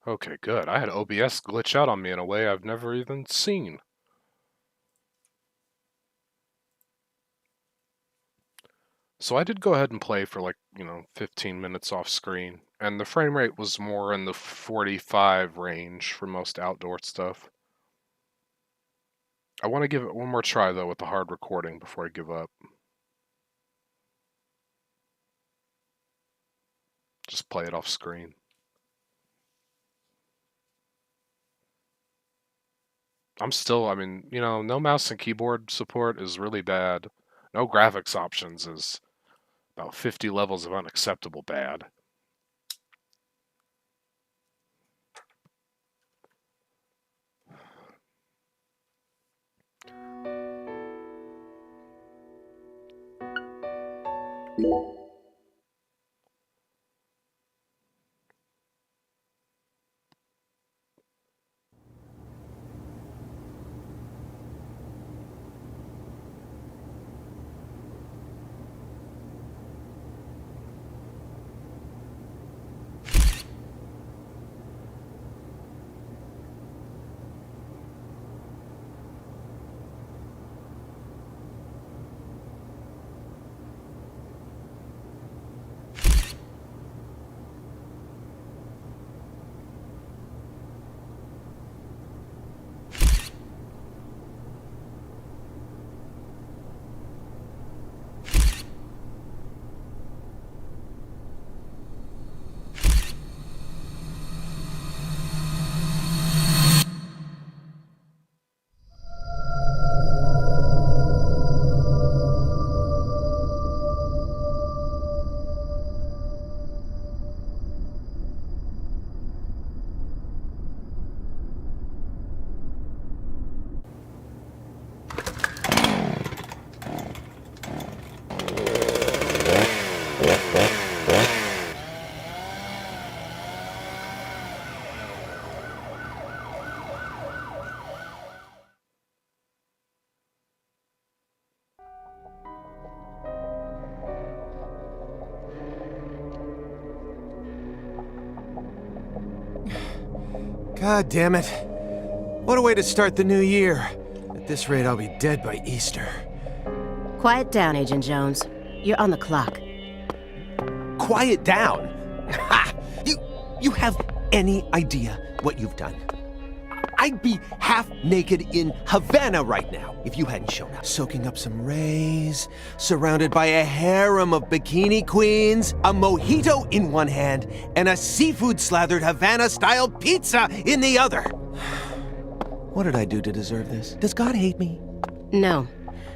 Okay, good. I had OBS glitch out on me in a way I've never even seen. So I did go ahead and play for 15 minutes off screen, and the frame rate was more in the 45 range for most outdoor stuff. I want to give it one more try though with the hard recording before I give up. Just play it off screen. No mouse and keyboard support is really bad. No graphics options is about 50 levels of unacceptable bad. God damn it. What a way to start the new year. At this rate, I'll be dead by Easter. Quiet down, Agent Jones. You're on the clock. Quiet down? Ha! You have any idea what you've done? I'd be half naked in Havana right now if you hadn't shown up. Soaking up some rays, surrounded by a harem of bikini queens, a mojito in one hand, and a seafood-slathered Havana-style pizza in the other. What did I do to deserve this? Does God hate me? No.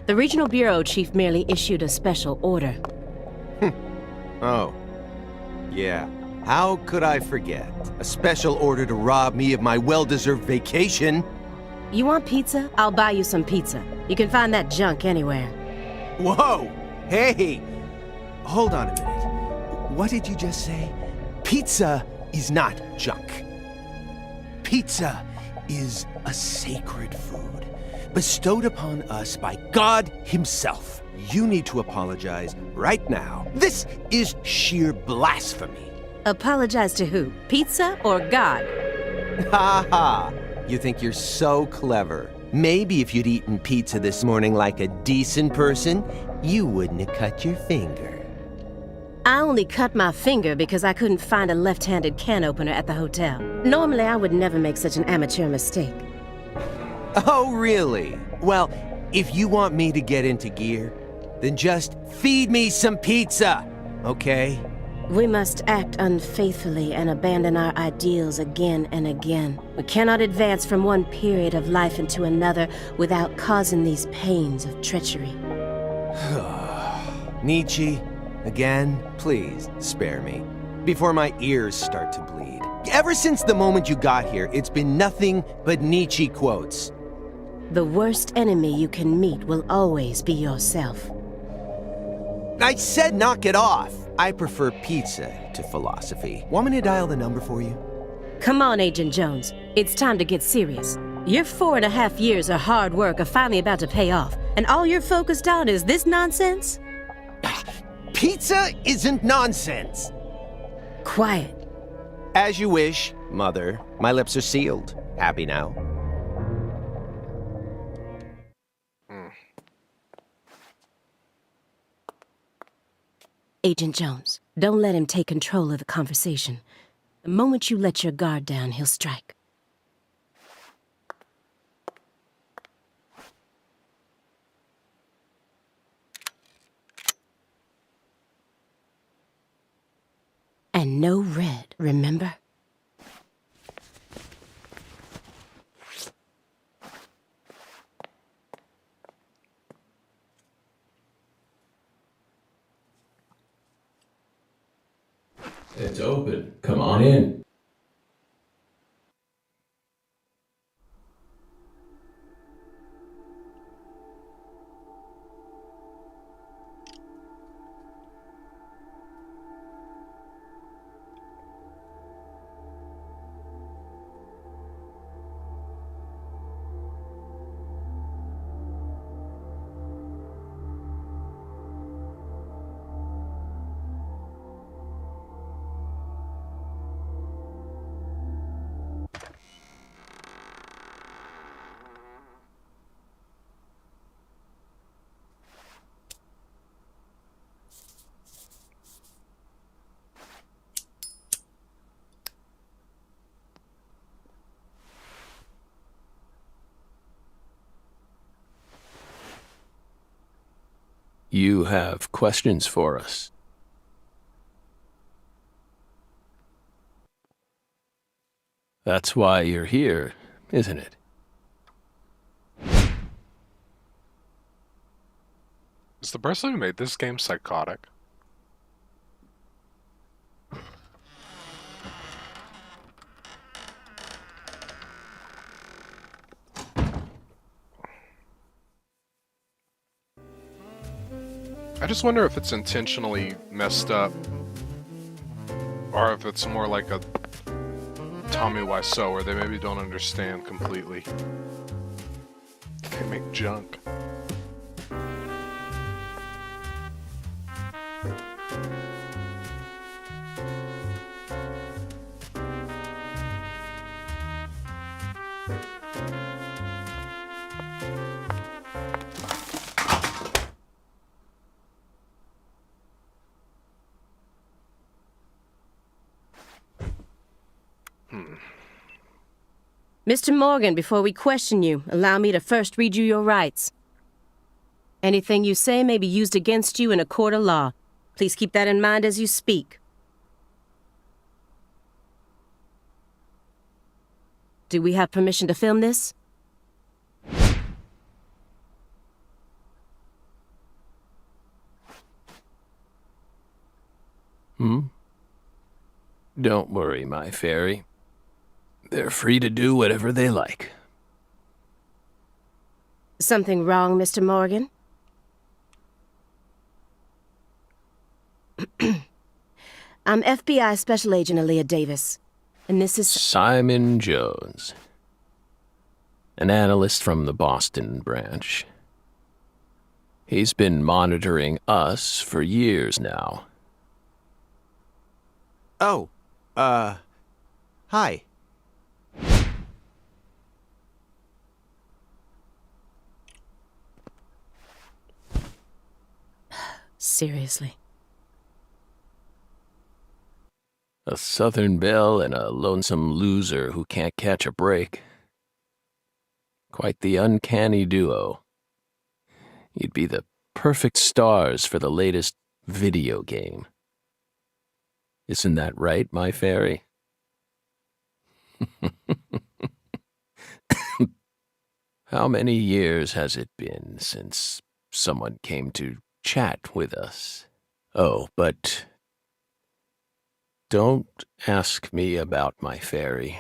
The Regional Bureau Chief merely issued a special order. Oh. Yeah. How could I forget? A special order to rob me of my well-deserved vacation. You want pizza? I'll buy you some pizza. You can find that junk anywhere. Whoa! Hey! Hold on a minute. What did you just say? Pizza is not junk. Pizza is a sacred food, bestowed upon us by God Himself. You need to apologize right now. This is sheer blasphemy. Apologize to who? Pizza or God? Ha ha! You think you're so clever. Maybe if you'd eaten pizza this morning like a decent person, you wouldn't have cut your finger. I only cut my finger because I couldn't find a left-handed can opener at the hotel. Normally, I would never make such an amateur mistake. Oh, really? Well, if you want me to get into gear, then just feed me some pizza, okay? We must act unfaithfully and abandon our ideals again and again. We cannot advance from one period of life into another without causing these pains of treachery. Nietzsche, again, please spare me, before my ears start to bleed. Ever since the moment you got here, it's been nothing but Nietzsche quotes. The worst enemy you can meet will always be yourself. I said knock it off. I prefer pizza to philosophy. Want me to dial the number for you? Come on, Agent Jones. It's time to get serious. Your 4.5 years of hard work are finally about to pay off, and all you're focused on is this nonsense? Pizza isn't nonsense. Quiet. As you wish. Mother, my lips are sealed. Happy now? Mm. Agent Jones, don't let him take control of the conversation. The moment you let your guard down, he'll strike. And no red, remember? It's open. Come on in. You have questions for us? That's why you're here, isn't it? Is the person who made this game psychotic? I just wonder if it's intentionally messed up, or if it's more like a Tommy Wiseau, where they maybe don't understand completely. They make junk. Mr. Morgan, before we question you, allow me to first read you your rights. Anything you say may be used against you in a court of law. Please keep that in mind as you speak. Do we have permission to film this? Don't worry, my fairy. They're free to do whatever they like. Something wrong, Mr. Morgan? I'm FBI Special Agent Aaliyah Davis, and this is... Simon Jones. An analyst from the Boston branch. He's been monitoring us for years now. Oh, hi. Seriously. A Southern belle and a lonesome loser who can't catch a break. Quite the uncanny duo. You'd be the perfect stars for the latest video game. Isn't that right, my fairy? How many years has it been since someone came to chat with us? Oh, but don't ask me about my fairy.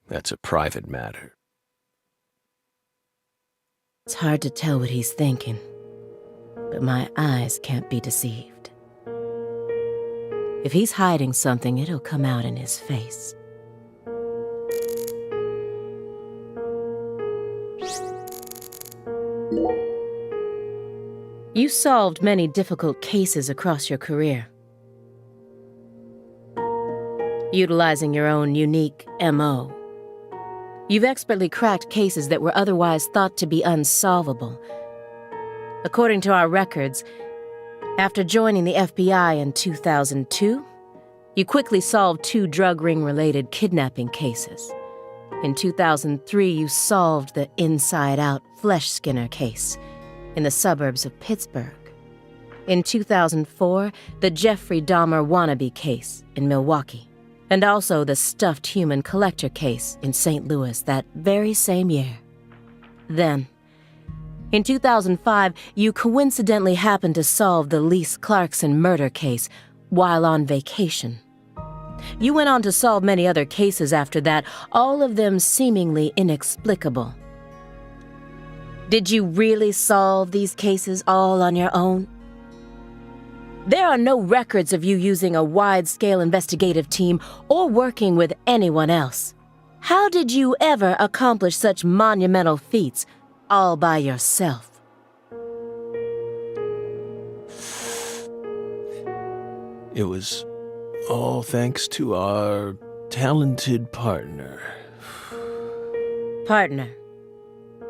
That's a private matter. It's hard to tell what he's thinking, but my eyes can't be deceived. If he's hiding something, it'll come out in his face. You solved many difficult cases across your career. utilizing your own unique MO. You've expertly cracked cases that were otherwise thought to be unsolvable. According to our records, after joining the FBI in 2002, you quickly solved 2 drug ring-related kidnapping cases. In 2003, you solved the inside-out flesh skinner case in the suburbs of Pittsburgh. In 2004, the Jeffrey Dahmer wannabe case in Milwaukee, and also the stuffed human collector case in St. Louis that very same year. Then, in 2005, you coincidentally happened to solve the Lise Clarkson murder case while on vacation. You went on to solve many other cases after that, all of them seemingly inexplicable. Did you really solve these cases all on your own? There are no records of you using a wide-scale investigative team or working with anyone else. How did you ever accomplish such monumental feats all by yourself? It was all thanks to our talented partner. Partner.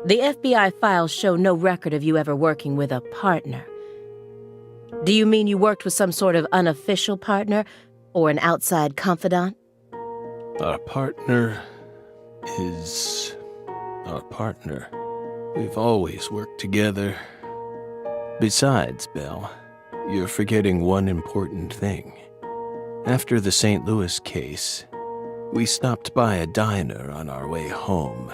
The FBI files show no record of you ever working with a partner. Do you mean you worked with some sort of unofficial partner or an outside confidant? Our partner is our partner. We've always worked together. Besides, Belle, you're forgetting one important thing. After the St. Louis case, we stopped by a diner on our way home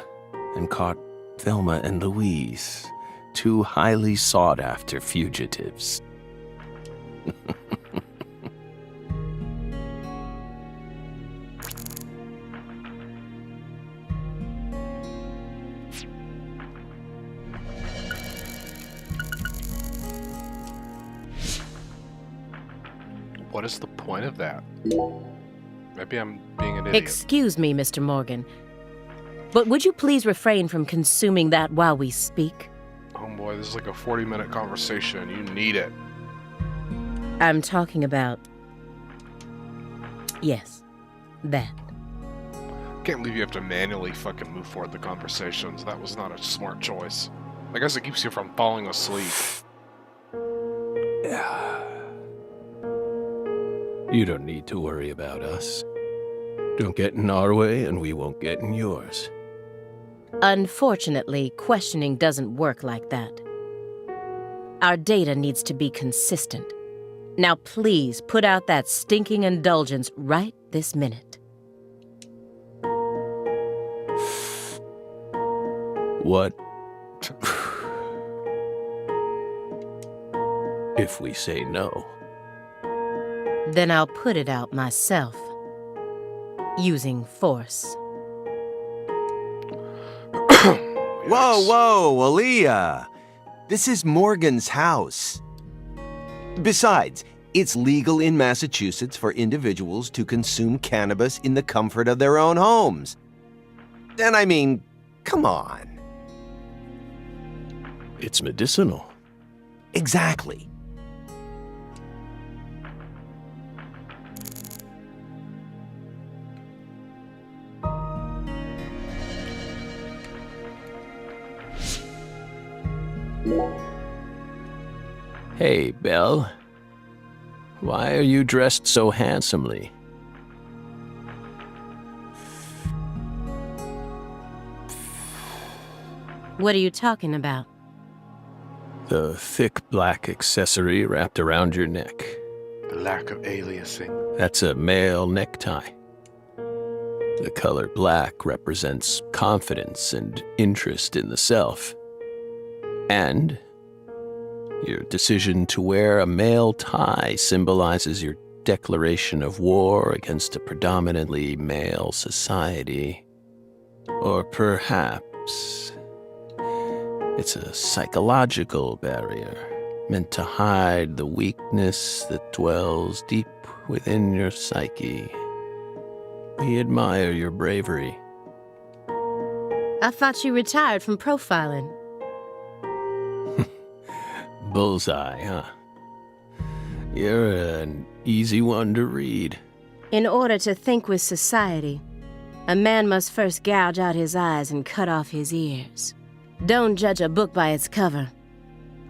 and caught Thelma and Louise, 2 highly sought-after fugitives. What is the point of that? Maybe I'm being an idiot. Excuse me, Mr. Morgan, but would you please refrain from consuming that while we speak? Oh boy, this is like a 40-minute conversation. You need it. I'm talking about... Yes, that. Can't believe you have to manually fucking move forward the conversations. That was not a smart choice. I guess it keeps you from falling asleep. You don't need to worry about us. Don't get in our way, and we won't get in yours. Unfortunately, questioning doesn't work like that. Our data needs to be consistent. Now please put out that stinking indulgence right this minute. What if we say no? Then I'll put it out myself. Using force. Whoa, whoa, Aaliyah! This is Morgan's house. Besides, it's legal in Massachusetts for individuals to consume cannabis in the comfort of their own homes. And I mean, come on. It's medicinal. Exactly. Hey, Belle. Why are you dressed so handsomely? What are you talking about? The thick black accessory wrapped around your neck. The lack of aliasing. That's a male necktie. The color black represents confidence and interest in the self. And your decision to wear a male tie symbolizes your declaration of war against a predominantly male society. Or perhaps it's a psychological barrier meant to hide the weakness that dwells deep within your psyche. We admire your bravery. I thought you retired from profiling. Bullseye, huh? You're an easy one to read. In order to think with society, a man must first gouge out his eyes and cut off his ears. Don't judge a book by its cover.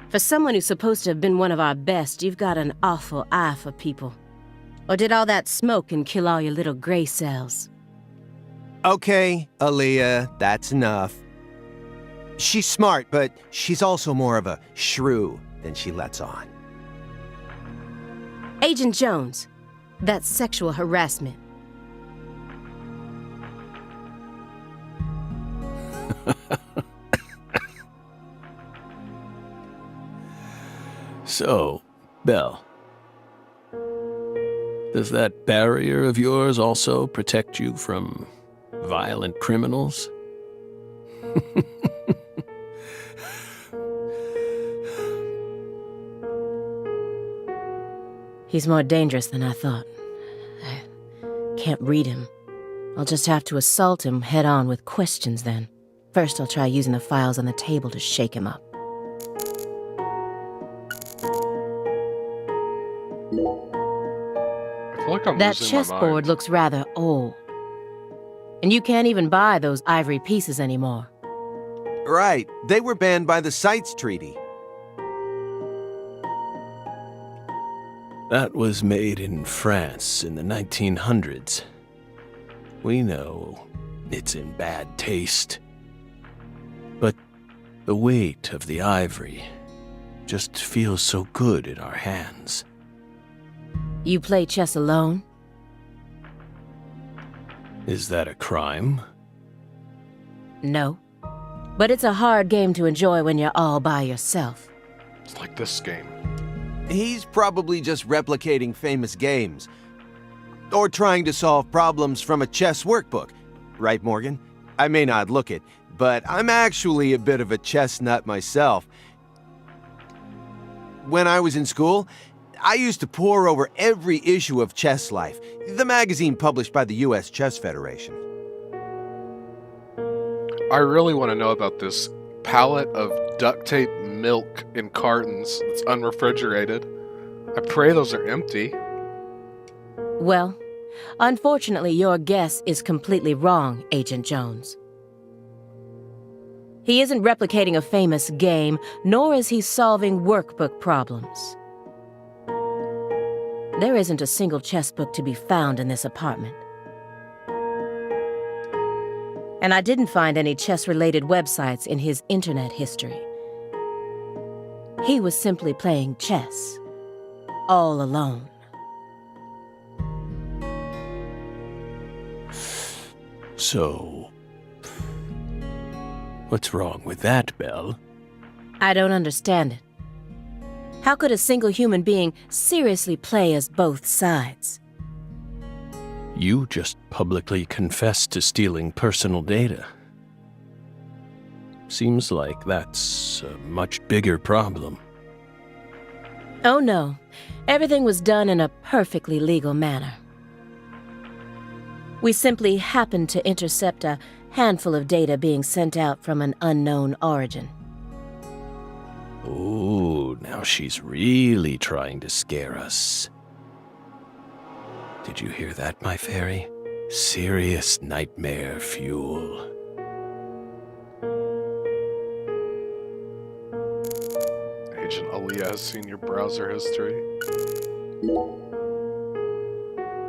For someone who's supposed to have been one of our best, you've got an awful eye for people. Or did all that smoke and kill all your little gray cells? Okay, Aaliyah, that's enough. She's smart, but she's also more of a shrew than she lets on. Agent Jones, that's sexual harassment. So, Belle, does that barrier of yours also protect you from violent criminals? He's more dangerous than I thought. I can't read him. I'll just have to assault him head-on with questions then. First, I'll try using the files on the table to shake him up. I feel like I'm That losing my chessboard mind. looks rather old. And you can't even buy those ivory pieces anymore. Right, they were banned by the CITES Treaty. That was made in France in the 1900s. We know it's in bad taste. But the weight of the ivory just feels so good in our hands. You play chess alone? Is that a crime? No. But it's a hard game to enjoy when you're all by yourself. It's like this game. He's probably just replicating famous games. Or trying to solve problems from a chess workbook. Right, Morgan? I may not look it, but I'm actually a bit of a chess nut myself. When I was in school, I used to pore over every issue of Chess Life, the magazine published by the U.S. Chess Federation. I really want to know about this pallet of duct tape milk in cartons that's unrefrigerated. I pray those are empty. Well, unfortunately, your guess is completely wrong, Agent Jones. He isn't replicating a famous game, nor is he solving workbook problems. There isn't a single chess book to be found in this apartment. And I didn't find any chess-related websites in his internet history. He was simply playing chess, all alone. So, what's wrong with that, Belle? I don't understand it. How could a single human being seriously play as both sides? You just publicly confessed to stealing personal data. Seems like that's a much bigger problem. Oh no, everything was done in a perfectly legal manner. We simply happened to intercept a handful of data being sent out from an unknown origin. Oh, now she's really trying to scare us. Did you hear that, my fairy? Serious nightmare fuel. Agent Aaliyah has seen your browser history.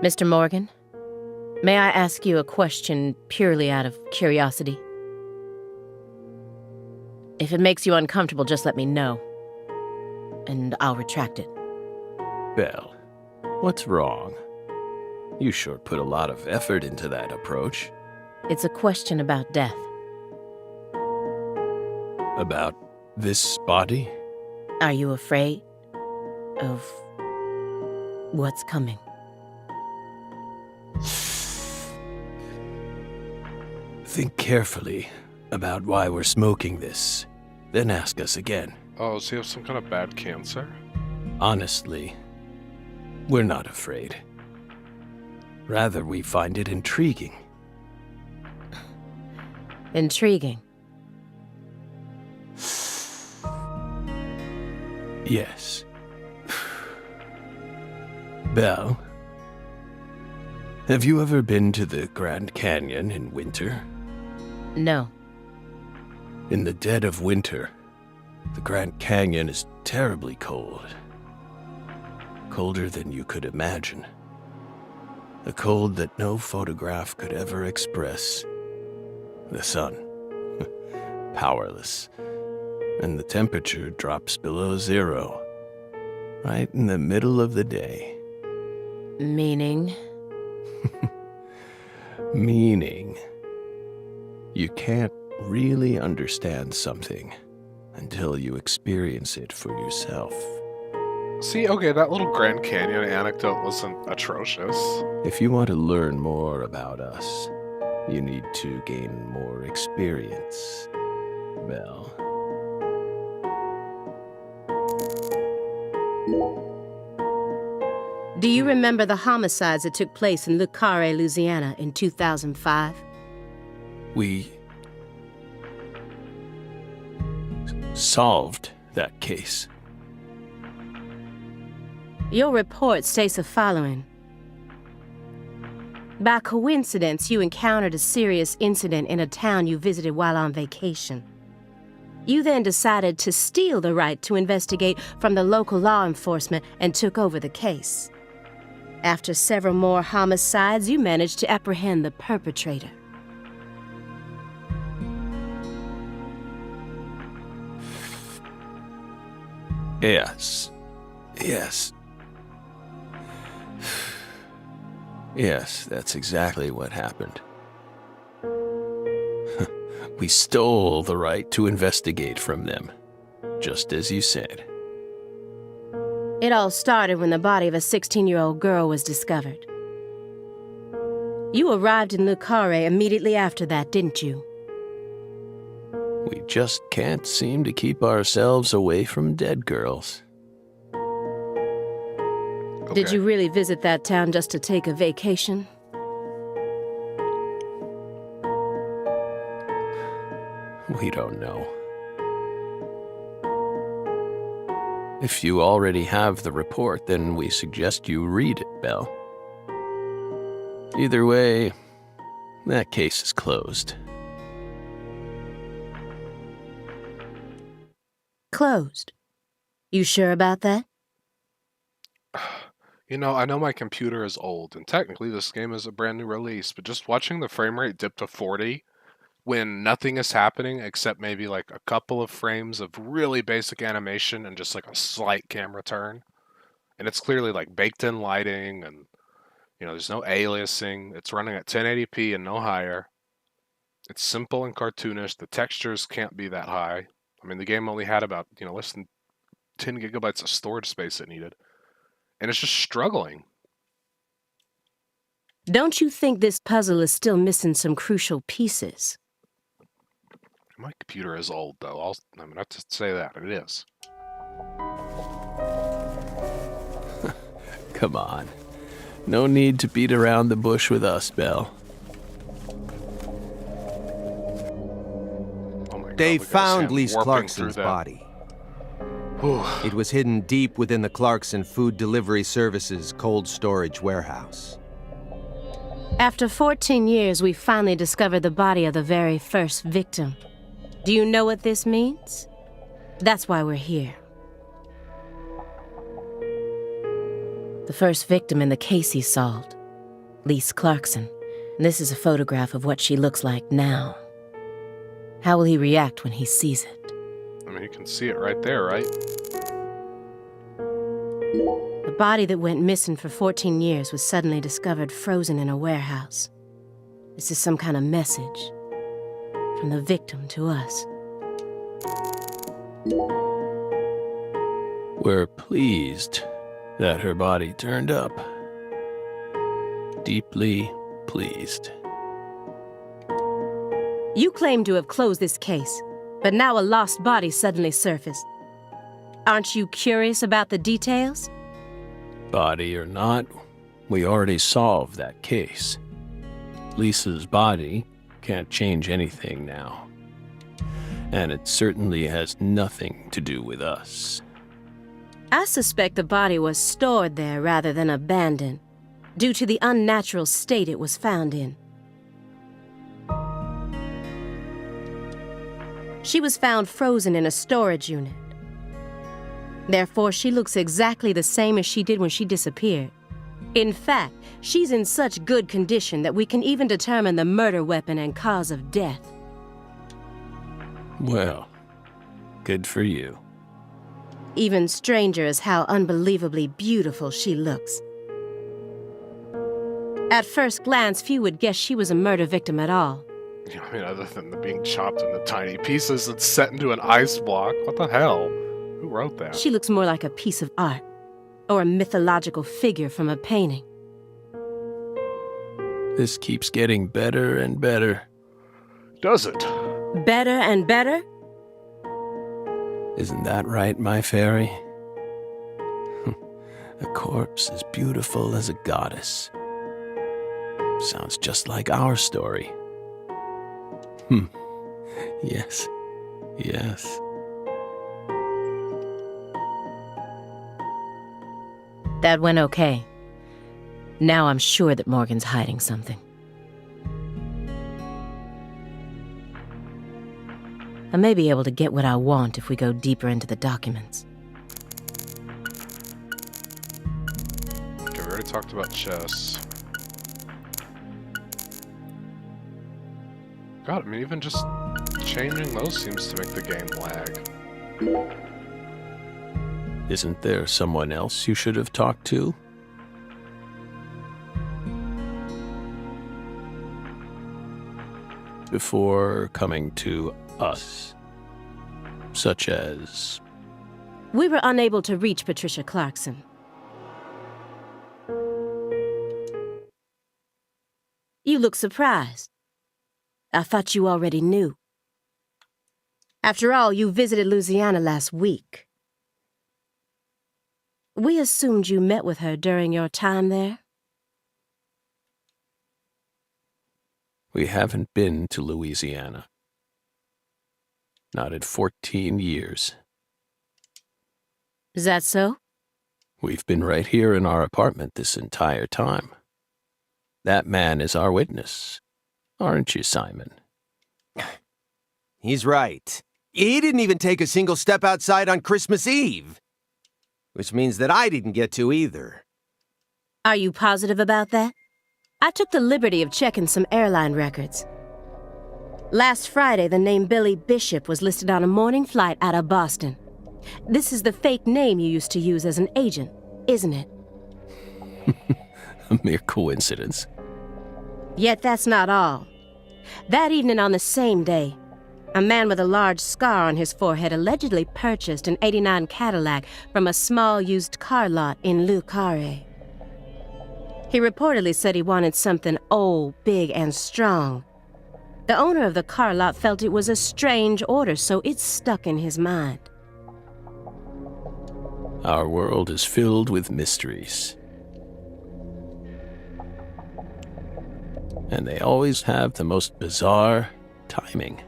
Mr. Morgan, may I ask you a question purely out of curiosity? If it makes you uncomfortable, just let me know, and I'll retract it. Belle, what's wrong? You sure put a lot of effort into that approach. It's a question about death. About this body? Are you afraid of what's coming? Think carefully about why we're smoking this, then ask us again. Oh, does he have some kind of bad cancer? Honestly, we're not afraid. Rather, we find it intriguing. Intriguing. Yes. Belle, Have you ever been to the Grand Canyon in winter? No. In the dead of winter, the Grand Canyon is terribly cold. Colder than you could imagine. A cold that no photograph could ever express. The sun, powerless, and the temperature drops below 0, right in the middle of the day. Meaning? Meaning, you can't really understand something until you experience it for yourself. See, okay, that little Grand Canyon anecdote wasn't atrocious. If you want to learn more about us, you need to gain more experience, Belle. Do you remember the homicides that took place in Le Carré, Louisiana in 2005? We solved that case. Your report states the following. By coincidence, you encountered a serious incident in a town you visited while on vacation. You then decided to steal the right to investigate from the local law enforcement and took over the case. After several more homicides, you managed to apprehend the perpetrator. Yes. Yes. Yes, that's exactly what happened. We stole the right to investigate from them, just as you said. It all started when the body of a 16-year-old girl was discovered. You arrived in Le Carré immediately after that, didn't you? We just can't seem to keep ourselves away from dead girls. Did Okay. you really visit that town just to take a vacation? We don't know. If you already have the report, then we suggest you read it, Belle. Either way, that case is closed. Closed. You sure about that? You know, I know my computer is old, and technically this game is a brand new release, but just watching the frame rate dip to 40 when nothing is happening except maybe like a couple of frames of really basic animation and just like a slight camera turn. And it's clearly like baked in lighting and, you know, there's no aliasing. It's running at 1080p and no higher. It's simple and cartoonish. The textures can't be that high. I mean, the game only had about, you know, less than 10 gigabytes of storage space it needed. And it's just struggling. Don't you think this puzzle is still missing some crucial pieces? My computer is old, though. I mean, not to say that. It is. Come on. No need to beat around the bush with us, Belle. Oh my God, They look at his found hand Lise warping Clarkson's through that. body. Whew. It was hidden deep within the Clarkson Food Delivery Services cold storage warehouse. After 14 years, we finally discovered the body of the very first victim. Do you know what this means? That's why we're here. The first victim in the case he solved, Lise Clarkson. And this is a photograph of what she looks like now. How will he react when he sees it? I mean, you can see it right there, right? The body that went missing for 14 years was suddenly discovered frozen in a warehouse. This is some kind of message from the victim to us. We're pleased that her body turned up. Deeply pleased. You claim to have closed this case, but now a lost body suddenly surfaced. Aren't you curious about the details? Body or not, we already solved that case. Lisa's body can't change anything now. And it certainly has nothing to do with us. I suspect the body was stored there rather than abandoned. due to the unnatural state it was found in. She was found frozen in a storage unit. Therefore, she looks exactly the same as she did when she disappeared. In fact, she's in such good condition that we can even determine the murder weapon and cause of death. Well, good for you. Even stranger is how unbelievably beautiful she looks. At first glance, few would guess she was a murder victim at all. Yeah, I mean, other than the being chopped into tiny pieces and set into an ice block. What the hell? Who wrote that? She looks more like a piece of art, or a mythological figure from a painting. This keeps getting better and better. Does it? Better and better? Isn't that right, my fairy? A corpse as beautiful as a goddess. Sounds just like our story. Yes. Yes. That went okay. Now I'm sure that Morgan's hiding something. I may be able to get what I want if we go deeper into the documents. Okay, we already talked about chess. God, I mean, even just changing those seems to make the game lag. Isn't there someone else you should have talked to? Before coming to us. Such as... We were unable to reach Patricia Clarkson. You look surprised. I thought you already knew. After all, you visited Louisiana last week. We assumed you met with her during your time there. We haven't been to Louisiana. Not in 14 years. Is that so? We've been right here in our apartment this entire time. That man is our witness. Aren't you, Simon? He's right. He didn't even take a single step outside on Christmas Eve. Which means that I didn't get to either. Are you positive about that? I took the liberty of checking some airline records. Last Friday, the name Billy Bishop was listed on a morning flight out of Boston. This is the fake name you used to use as an agent, isn't it? A mere coincidence. Yet that's not all. That evening on the same day, a man with a large scar on his forehead allegedly purchased an '89 Cadillac from a small used car lot in Le Carré. He reportedly said he wanted something old, big, and strong. The owner of the car lot felt it was a strange order, so it stuck in his mind. Our world is filled with mysteries. And they always have the most bizarre timing.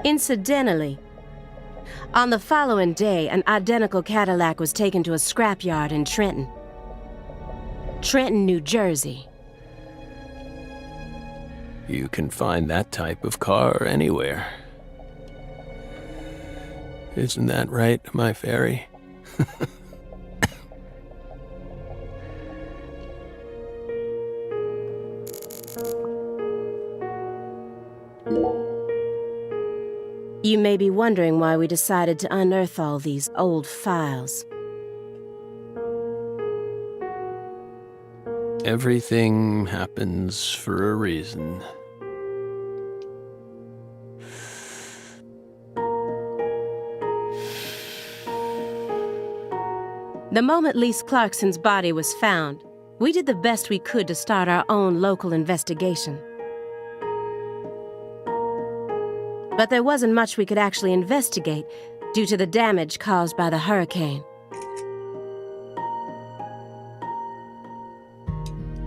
Incidentally, on the following day, an identical Cadillac was taken to a scrapyard in Trenton, New Jersey. You can find that type of car anywhere. Isn't that right, my fairy? You may be wondering why we decided to unearth all these old files. Everything happens for a reason. The moment Lise Clarkson's body was found, we did the best we could to start our own local investigation. But there wasn't much we could actually investigate due to the damage caused by the hurricane.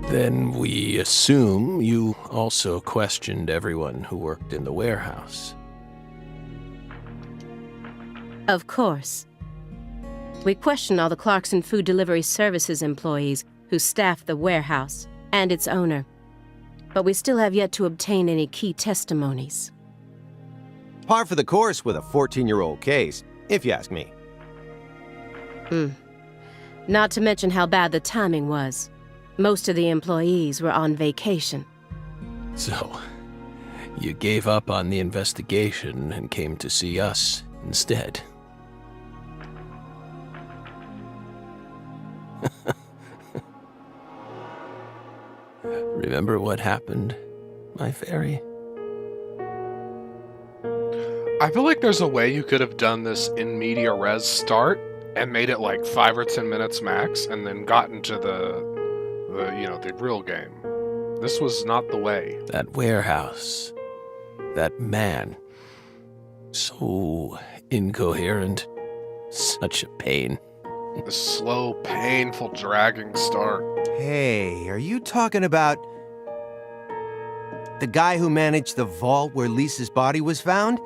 Then we assume you also questioned everyone who worked in the warehouse. Of course. We questioned all the Clarkson Food Delivery Services employees who staffed the warehouse and its owner, but we still have yet to obtain any key testimonies. Par for the course with a 14-year-old case, if you ask me. Not to mention how bad the timing was. Most of the employees were on vacation. So, you gave up on the investigation and came to see us instead. Remember what happened, my fairy? I feel like there's a way you could have done this in media res start and made it like 5 or 10 minutes max, and then gotten to the real game. This was not the way. That warehouse. That man. So incoherent. Such a pain. The slow, painful, dragging start. Hey, are you talking about the guy who managed the vault where Lisa's body was found?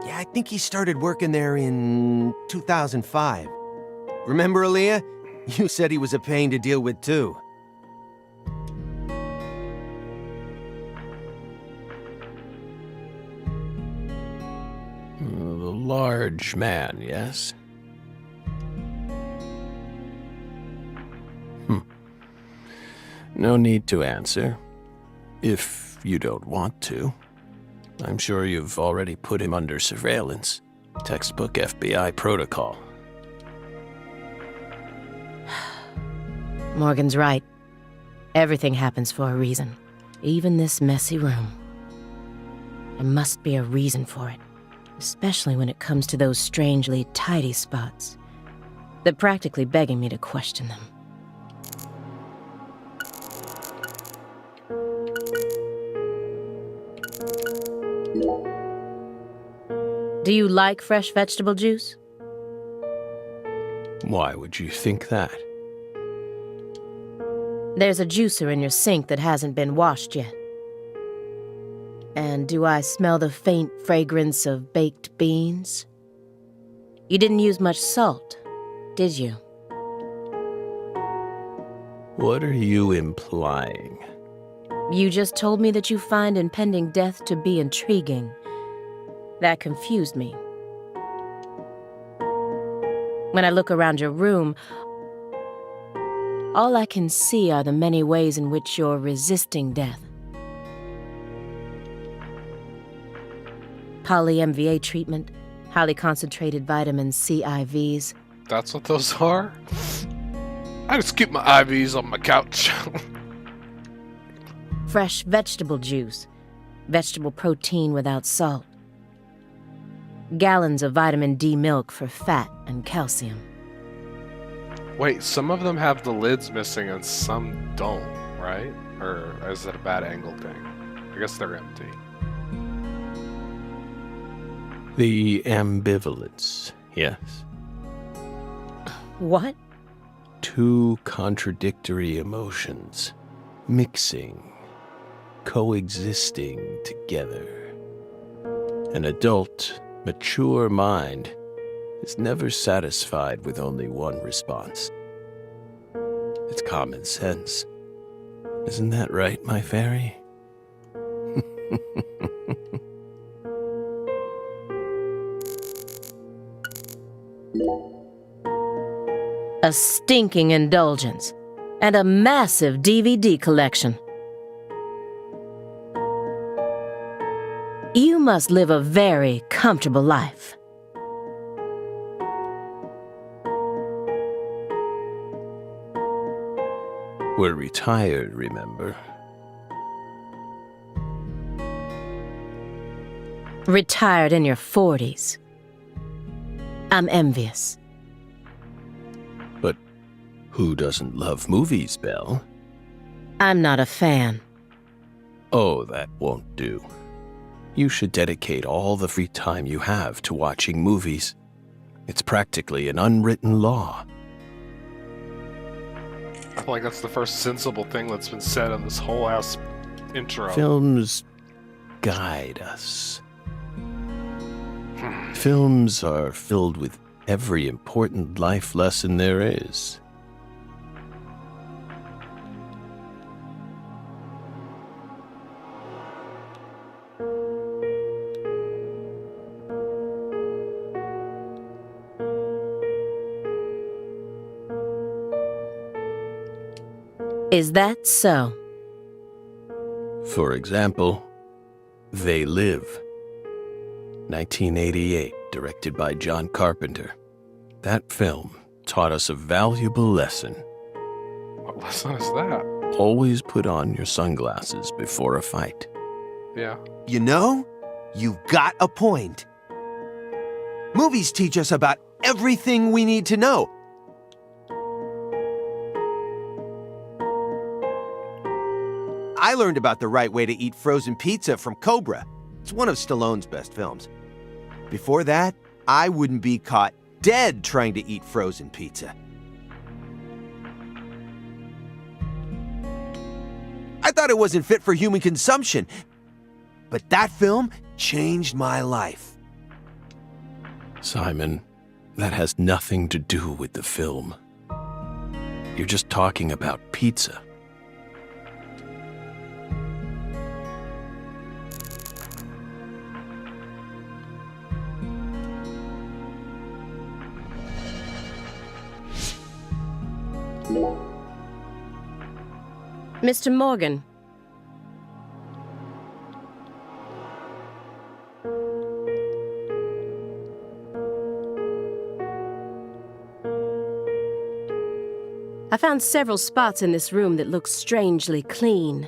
Yeah, I think he started working there in 2005. Remember, Aaliyah? You said he was a pain to deal with, too. The large man, yes? No need to answer. If you don't want to. I'm sure you've already put him under surveillance. Textbook FBI protocol. Morgan's right. Everything happens for a reason. Even this messy room. There must be a reason for it. Especially when it comes to those strangely tidy spots. They're practically begging me to question them. Do you like fresh vegetable juice? Why would you think that? There's a juicer in your sink that hasn't been washed yet. And do I smell the faint fragrance of baked beans? You didn't use much salt, did you? What are you implying? You just told me that you find impending death to be intriguing. That confused me. When I look around your room, all I can see are the many ways in which you're resisting death. Poly-MVA treatment, highly concentrated vitamin C IVs. That's what those are? I just keep my IVs on my couch. Fresh vegetable juice, vegetable protein without salt. Gallons of vitamin D milk for fat and calcium. Wait, some of them have the lids missing and some don't, right? Or is it a bad angle thing? I guess they're empty. The ambivalence, yes. What? Two contradictory emotions, mixing, coexisting together. An adult, mature mind is never satisfied with only one response. It's common sense. Isn't that right, my fairy? A stinking indulgence, and a massive DVD collection. You must live a very comfortable life. We're retired, remember? Retired in your 40s. I'm envious. But who doesn't love movies, Belle? I'm not a fan. Oh, that won't do. You should dedicate all the free time you have to watching movies. It's practically an unwritten law. I feel like that's the first sensible thing that's been said on this whole ass intro. Films guide us. Films are filled with every important life lesson there is. Is that so? For example, They Live. 1988, directed by John Carpenter. That film taught us a valuable lesson. What lesson is that? Always put on your sunglasses before a fight. Yeah. You know, you've got a point. Movies teach us about everything we need to know. I learned about the right way to eat frozen pizza from Cobra. It's one of Stallone's best films. Before that, I wouldn't be caught dead trying to eat frozen pizza. I thought it wasn't fit for human consumption, but that film changed my life. Simon, that has nothing to do with the film. You're just talking about pizza. Mr. Morgan. I found several spots in this room that look strangely clean.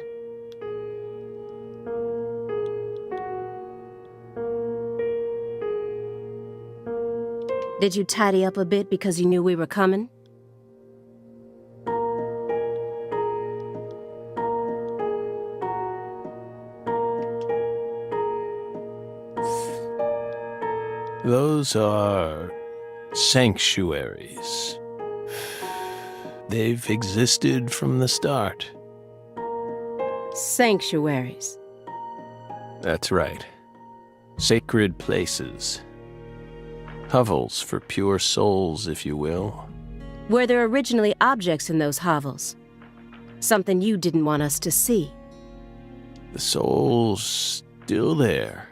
Did you tidy up a bit because you knew we were coming? Those are sanctuaries. They've existed from the start. Sanctuaries. That's right. Sacred places. Hovels for pure souls, if you will. Were there originally objects in those hovels? Something you didn't want us to see? The soul's still there.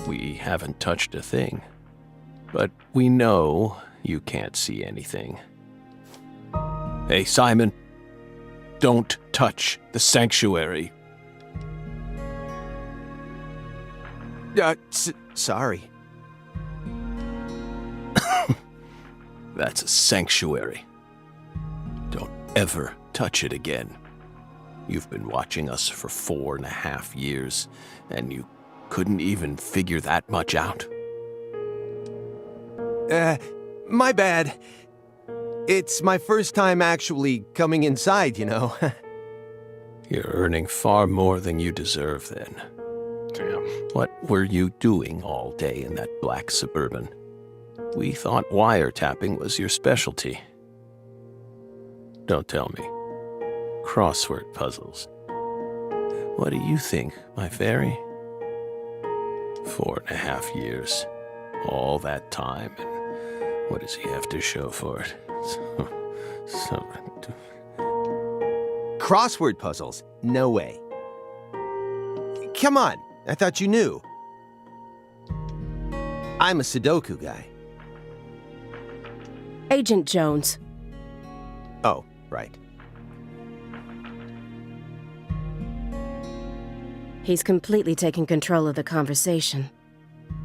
We haven't touched a thing. But we know you can't see anything. Hey, Simon. Don't touch the sanctuary. Sorry. That's a sanctuary. Don't ever touch it again. You've been watching us for 4.5 years, and you couldn't even figure that much out. My bad. It's my first time actually coming inside, you know. You're earning far more than you deserve then. Damn. What were you doing all day in that black Suburban? We thought wiretapping was your specialty. Don't tell me. Crossword puzzles. What do you think, my fairy? 4.5 years. All that time, and what does he have to show for it? Crossword puzzles? No way. Come on, I thought you knew. I'm a Sudoku guy. Agent Jones. Oh, right. He's completely taking control of the conversation.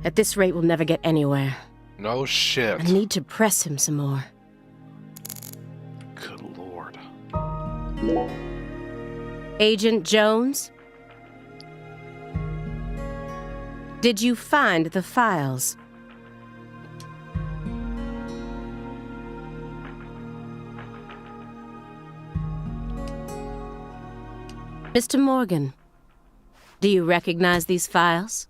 At this rate, we'll never get anywhere. No shit. I need to press him some more. Good lord. Agent Jones? Did you find the files? Mr. Morgan, do you recognize these files?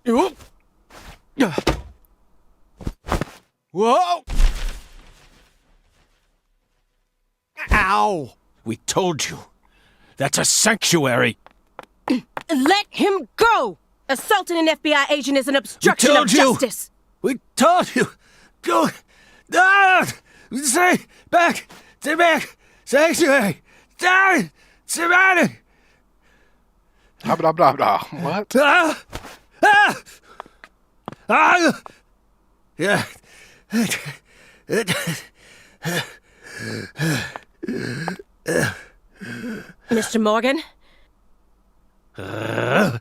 Whoa! Ow! We told you. That's a sanctuary. Let him go! Assaulting an FBI agent is an obstruction of justice! We told you! Go! Ah! Stay back! Stay back! Sanctuary! Down! Surrounded! What? Ah! Ah! Ah! Yeah. Mr. Morgan? I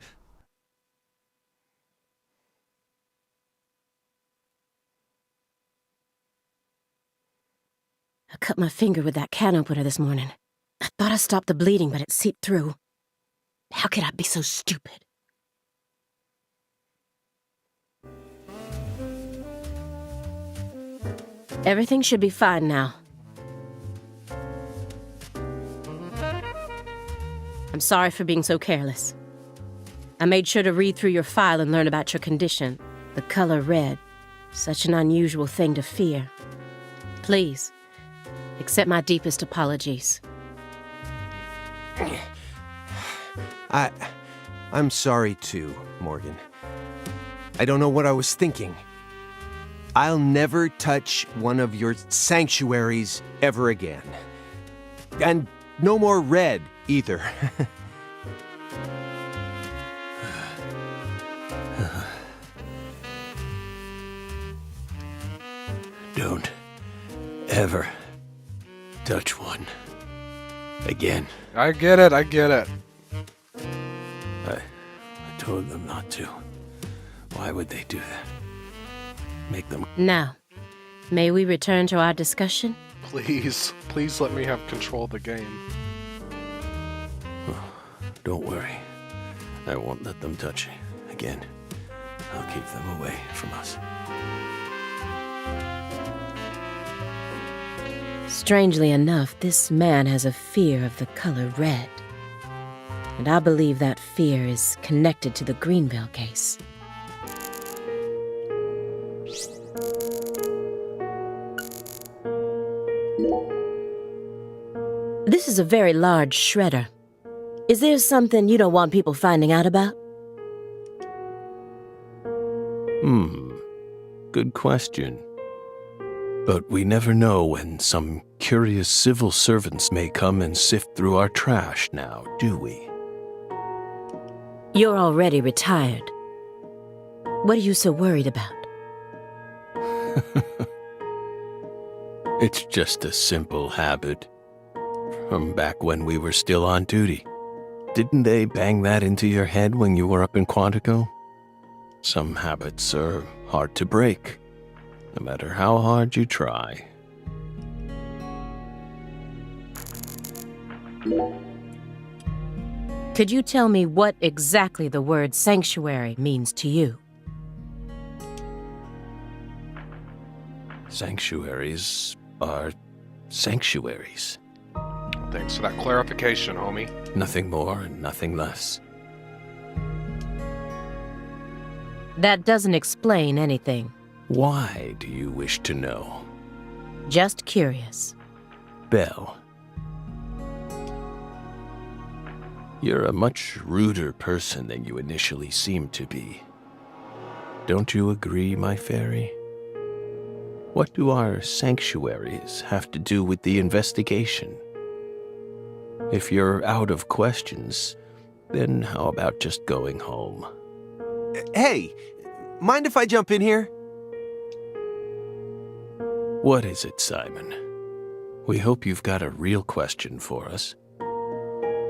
cut my finger with that can opener this morning. I thought I stopped the bleeding, but it seeped through. How could I be so stupid? Everything should be fine now. I'm sorry for being so careless. I made sure to read through your file and learn about your condition. The color red. Such an unusual thing to fear. Please, accept my deepest apologies. I'm sorry too, Morgan. I don't know what I was thinking. I'll never touch one of your sanctuaries ever again. And no more red, either. Don't ever touch one again. I get it. I told them not to. Why would they do that? Make them... Now, may we return to our discussion? Please let me have control of the game. Don't worry. I won't let them touch you again. I'll keep them away from us. Strangely enough, this man has a fear of the color red. And I believe that fear is connected to the Greenville case. This is a very large shredder. Is there something you don't want people finding out about? Good question. But we never know when some curious civil servants may come and sift through our trash now, do we? You're already retired. What are you so worried about? It's just a simple habit. From back when we were still on duty. Didn't they bang that into your head when you were up in Quantico? Some habits are hard to break, no matter how hard you try. Could you tell me what exactly the word sanctuary means to you? Sanctuaries are sanctuaries. Thanks for that clarification, homie. Nothing more and nothing less. That doesn't explain anything. Why do you wish to know? Just curious. Belle. You're a much ruder person than you initially seemed to be. Don't you agree, my fairy? What do our sanctuaries have to do with the investigation? If you're out of questions, then how about just going home? Hey, mind if I jump in here? What is it, Simon? We hope you've got a real question for us.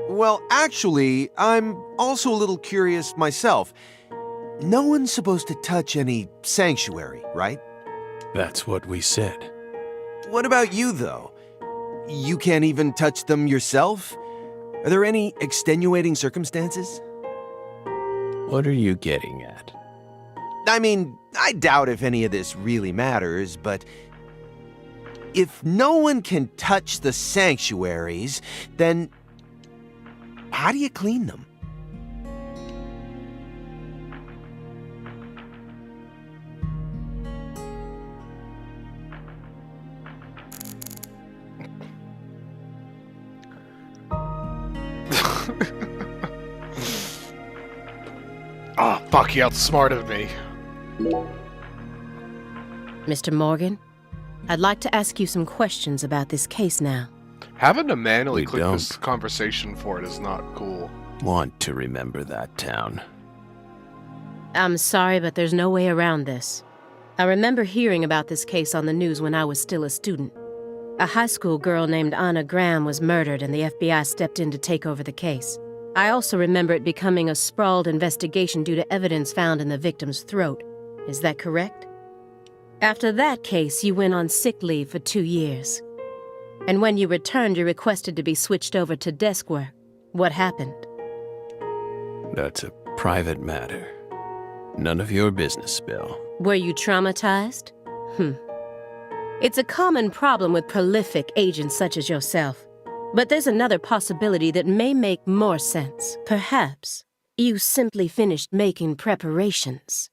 Well, actually, I'm also a little curious myself. No one's supposed to touch any sanctuary, right? That's what we said. What about you, though? You can't even touch them yourself? Are there any extenuating circumstances? What are you getting at? I mean, I doubt if any of this really matters, but if no one can touch the sanctuaries, then how do you clean them? Fuck, he outsmarted me. Mr. Morgan, I'd like to ask you some questions about this case now. Having to manually We click don't. this conversation for it is not cool. Want to remember that town. I'm sorry, but there's no way around this. I remember hearing about this case on the news when I was still a student. A high school girl named Anna Graham was murdered and the FBI stepped in to take over the case. I also remember it becoming a sprawled investigation due to evidence found in the victim's throat. Is that correct? After that case, you went on sick leave for 2 years. And when you returned, you requested to be switched over to desk work. What happened? That's a private matter. None of your business, Bill. Were you traumatized? It's a common problem with prolific agents such as yourself. But there's another possibility that may make more sense. Perhaps you simply finished making preparations.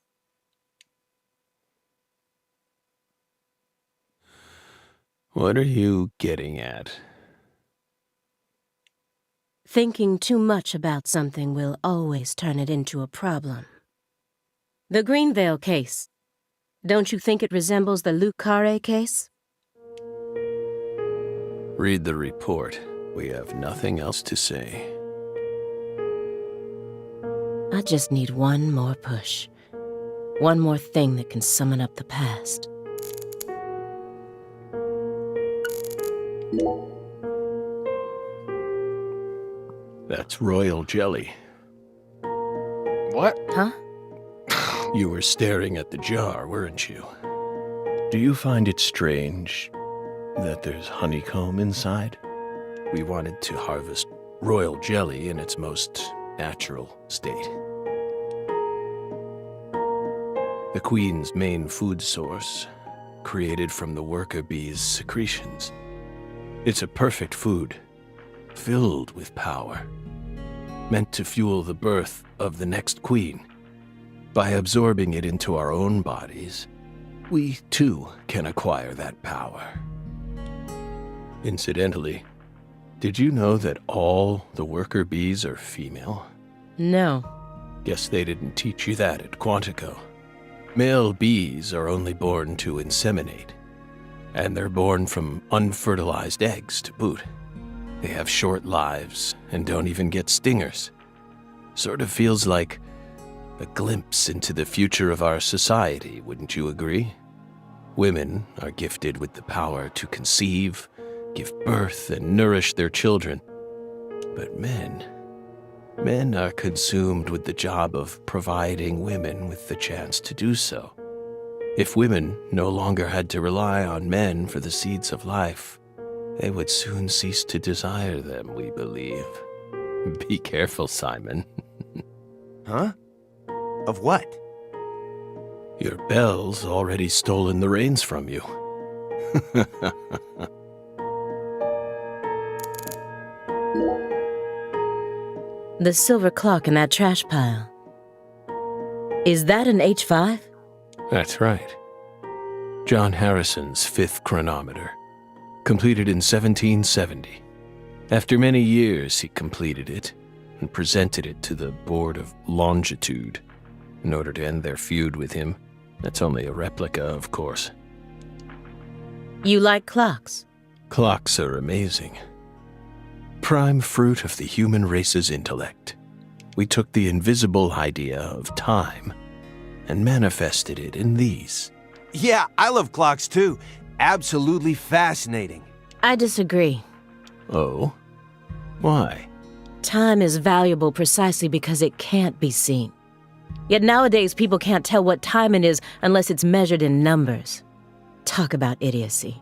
What are you getting at? Thinking too much about something will always turn it into a problem. The Greenvale case. Don't you think it resembles the Luke Carre case? Read the report. We have nothing else to say. I just need one more push. One more thing that can summon up the past. That's royal jelly. What? Huh? You were staring at the jar, weren't you? Do you find it strange that there's honeycomb inside? We wanted to harvest royal jelly in its most natural state. The queen's main food source, created from the worker bee's secretions. It's a perfect food, filled with power, meant to fuel the birth of the next queen. By absorbing it into our own bodies, we too can acquire that power. Incidentally, did you know that all the worker bees are female? No. Guess they didn't teach you that at Quantico. Male bees are only born to inseminate, and they're born from unfertilized eggs to boot. They have short lives and don't even get stingers. Sort of feels like a glimpse into the future of our society, wouldn't you agree? Women are gifted with the power to conceive, give birth, and nourish their children. But men are consumed with the job of providing women with the chance to do so. If women no longer had to rely on men for the seeds of life, they would soon cease to desire them, we believe. Be careful, Simon. Huh? Of what? Your Belle's already stolen the reins from you. The silver clock in that trash pile. Is that an H5? That's right. John Harrison's 5th chronometer, completed in 1770. After many years, he completed it and presented it to the Board of Longitude in order to end their feud with him. That's only a replica, of course. You like clocks? Clocks are amazing. Prime fruit of the human race's intellect. We took the invisible idea of time and manifested it in these. Yeah, I love clocks too. Absolutely fascinating. I disagree. Oh? Why? Time is valuable precisely because it can't be seen. Yet nowadays people can't tell what time it is unless it's measured in numbers. Talk about idiocy.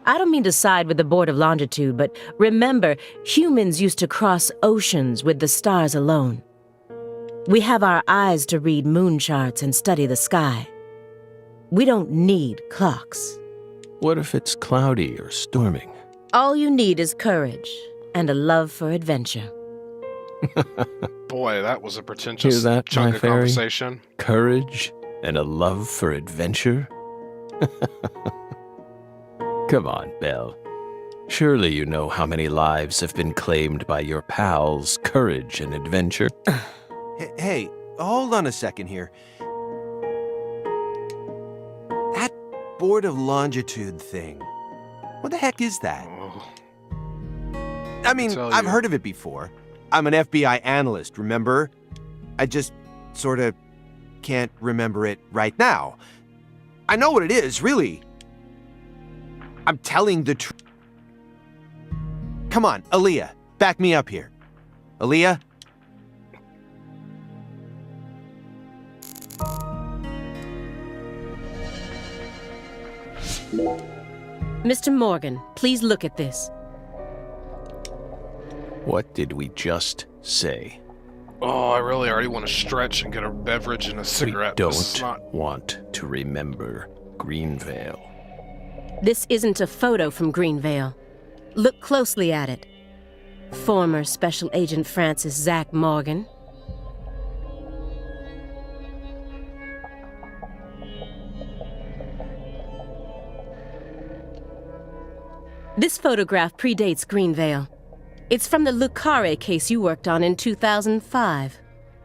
I don't mean to side with the Board of Longitude, but remember, humans used to cross oceans with the stars alone. We have our eyes to read moon charts and study the sky. We don't need clocks. What if it's cloudy or storming? All you need is courage and a love for adventure. Boy, that was a pretentious Hear that, chunk my of fairy? conversation. Courage and a love for adventure? Come on, Belle. Surely you know how many lives have been claimed by your pals' courage and adventure. Hey, hold on a second here. That board of longitude thing. What the heck is that? Oh, I mean, tell I've you. heard of it before. I'm an FBI analyst, remember? I just sort of can't remember it right now. I know what it is, really. I'm telling the truth. Come on, Aaliyah, back me up here. Aaliyah? Mr. Morgan, please look at this. What did we just say? Oh, I really already want to stretch and get a beverage and a cigarette. We This is don't not... want to remember Greenvale. This isn't a photo from Greenvale. Look closely at it. Former Special Agent Francis Zach Morgan. This photograph predates Greenvale. It's from the Lucare case you worked on in 2005.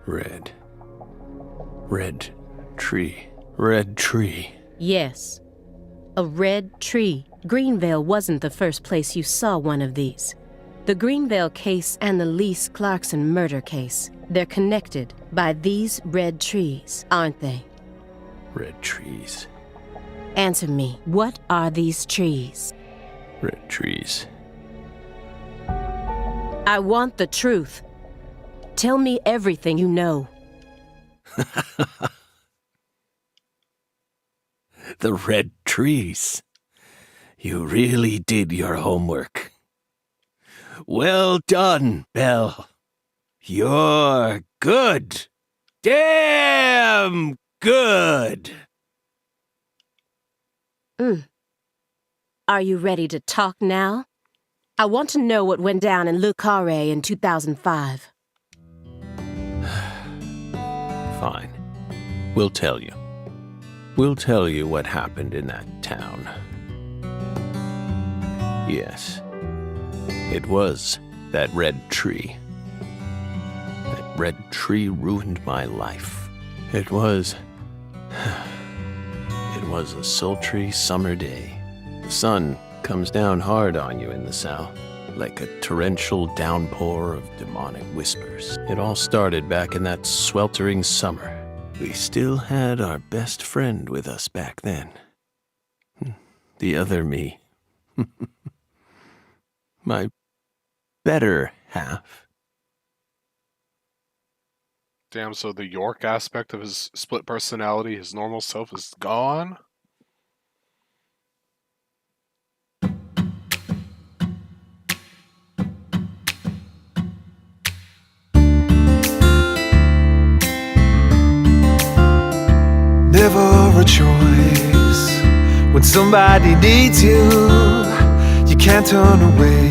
Red. Red tree. Red tree. Yes. A red tree. Greenvale wasn't the first place you saw one of these. The Greenvale case and the Lise Clarkson murder case, they're connected by these red trees, aren't they? Red trees. Answer me, what are these trees? Red trees. I want the truth. Tell me everything you know. The red trees. You really did your homework. Well done, Belle. You're good. Damn good. Are you ready to talk now? I want to know what went down in Le Carré in 2005. Fine. We'll tell you. We'll tell you what happened in that town. Yes. It was that red tree. That red tree ruined my life. It was a sultry summer day. The sun comes down hard on you in the south, like a torrential downpour of demonic whispers. It all started back in that sweltering summer. We still had our best friend with us back then. The other me. My better half. Damn, so the York aspect of his split personality, his normal self, is gone? Never a choice. When somebody needs you, you can't turn away.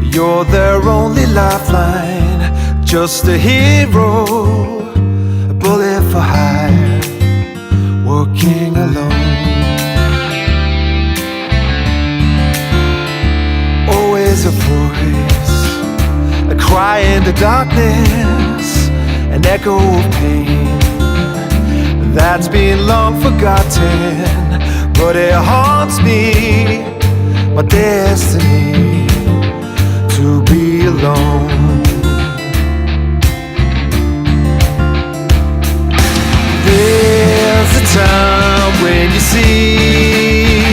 You're their only lifeline, just a hero, a bullet for hire, working alone. Always a voice, a cry in the darkness, an echo of pain that's been long forgotten, but it haunts me, my destiny to be alone. There's a time when you see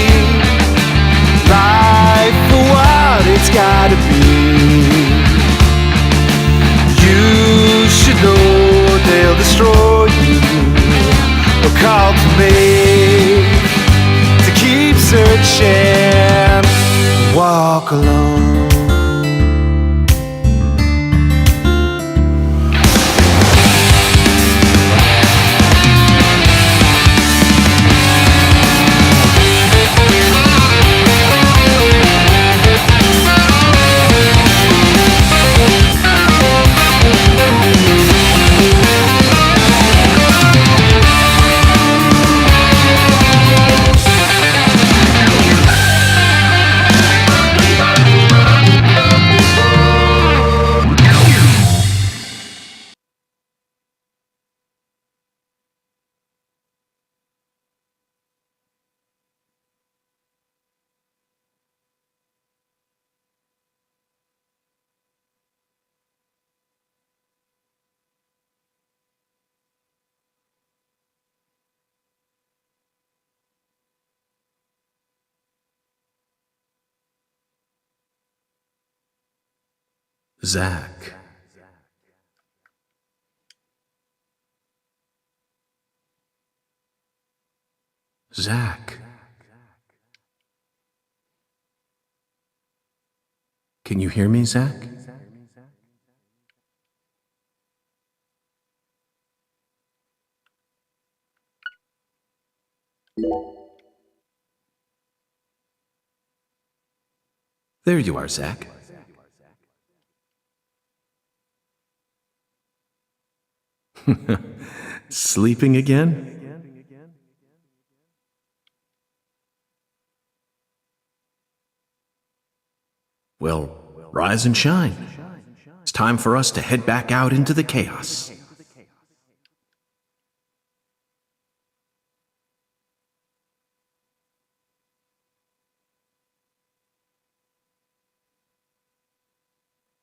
life for what it's gotta be. You should know they'll destroy you. A call to me to keep searching, walk alone. Zach. Zach. Can you hear me, Zach? There you are, Zach. Sleeping again? Well, rise and shine. It's time for us to head back out into the chaos.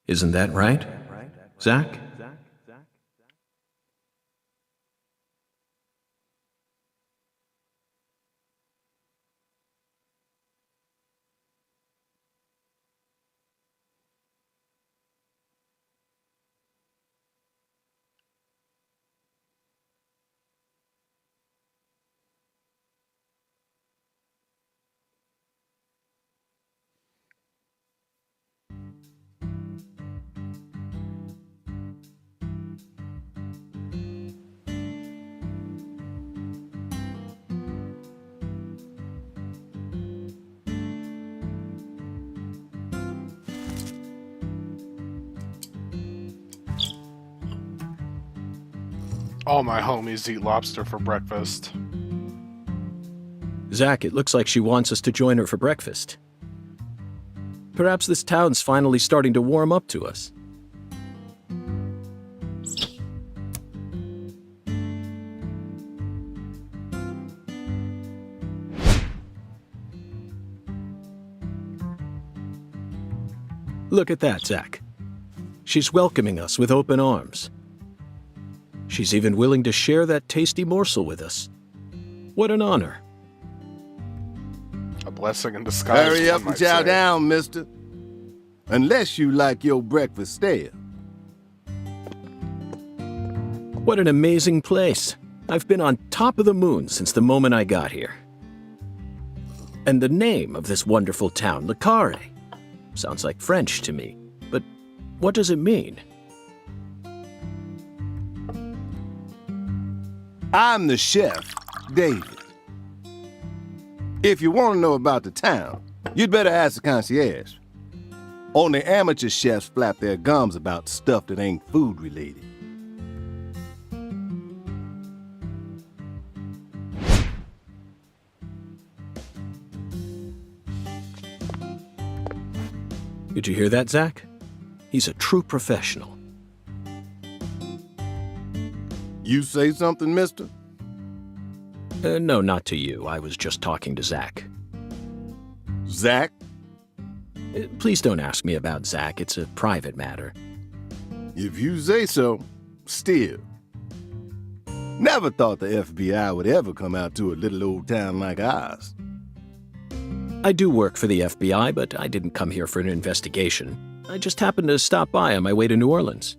Isn't that right, Zach? All my homies eat lobster for breakfast. Zach, it looks like she wants us to join her for breakfast. Perhaps this town's finally starting to warm up to us. Look at that, Zach. She's welcoming us with open arms. She's even willing to share that tasty morsel with us. What an honor. A blessing in disguise. Hurry up one and might chow say. down, mister. Unless you like your breakfast stale. What an amazing place. I've been on top of the moon since the moment I got here. And the name of this wonderful town, Le Carré, sounds like French to me. But what does it mean? I'm the chef, David. If you want to know about the town, you'd better ask the concierge. Only amateur chefs flap their gums about stuff that ain't food related. Did you hear that, Zach? He's a true professional. You say something, mister? No, not to you. I was just talking to Zach. Zach? Please don't ask me about Zach. It's a private matter. If you say so, still. Never thought the FBI would ever come out to a little old town like ours. I do work for the FBI, but I didn't come here for an investigation. I just happened to stop by on my way to New Orleans.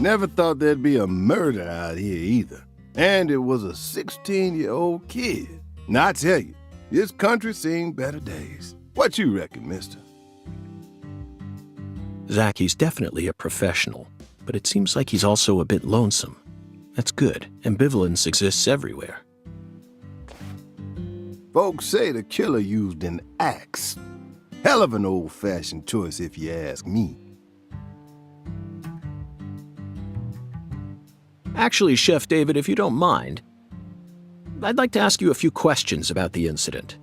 Never thought there'd be a murder out here either. And it was a 16-year-old kid. Now, I tell you, this country's seen better days. What you reckon, mister? Zach, he's definitely a professional, but it seems like he's also a bit lonesome. That's good. Ambivalence exists everywhere. Folks say the killer used an axe. Hell of an old-fashioned choice if you ask me. Actually, Chef David, if you don't mind, I'd like to ask you a few questions about the incident.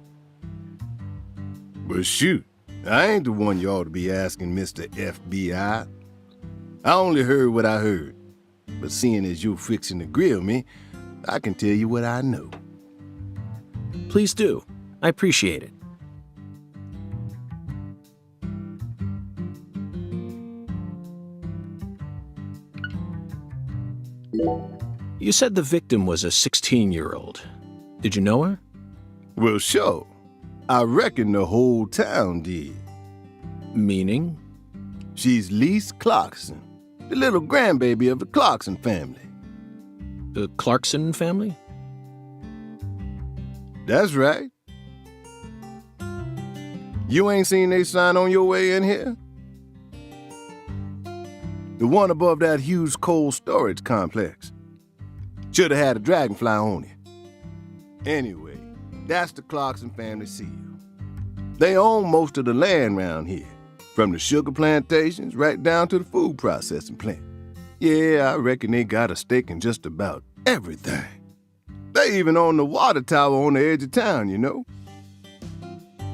But shoot, I ain't the one you ought to be asking, Mr. FBI. I only heard what I heard. But seeing as you're fixing to grill me, I can tell you what I know. Please do. I appreciate it. You said the victim was a 16-year-old. Did you know her? Well, sure. I reckon the whole town did. Meaning? She's Lise Clarkson, the little grandbaby of the Clarkson family. The Clarkson family? That's right. You ain't seen they sign on your way in here? The one above that huge cold storage complex. Should have had a dragonfly on it. Anyway, that's the Clarkson family seal. They own most of the land around here, from the sugar plantations right down to the food processing plant. Yeah, I reckon they got a stake in just about everything. They even own the water tower on the edge of town, you know.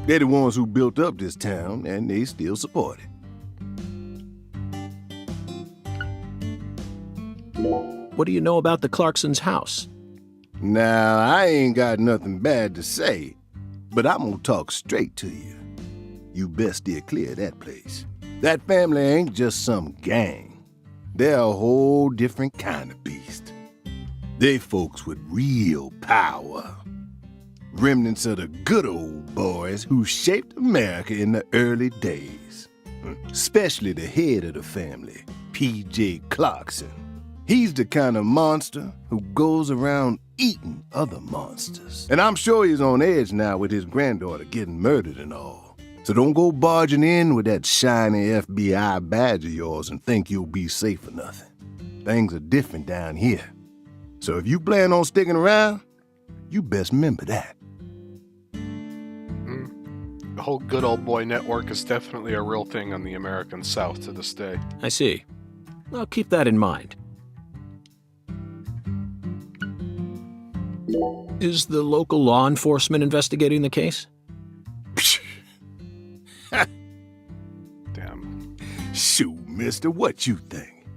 They're the ones who built up this town, and they still support it. What do you know about the Clarksons' house? Now, I ain't got nothing bad to say, but I'm gonna talk straight to you. You best steer clear of that place. That family ain't just some gang. They're a whole different kind of beast. They folks with real power. Remnants of the good old boys who shaped America in the early days. Especially the head of the family, P.J. Clarkson. He's the kind of monster who goes around eating other monsters. And I'm sure he's on edge now with his granddaughter getting murdered and all. So don't go barging in with that shiny FBI badge of yours and think you'll be safe for nothing. Things are different down here. So if you plan on sticking around, you best remember that. The whole good old boy network is definitely a real thing on the American South to this day. I see. I'll keep that in mind. Is the local law enforcement investigating the case? Damn. Shoot, mister, what you think?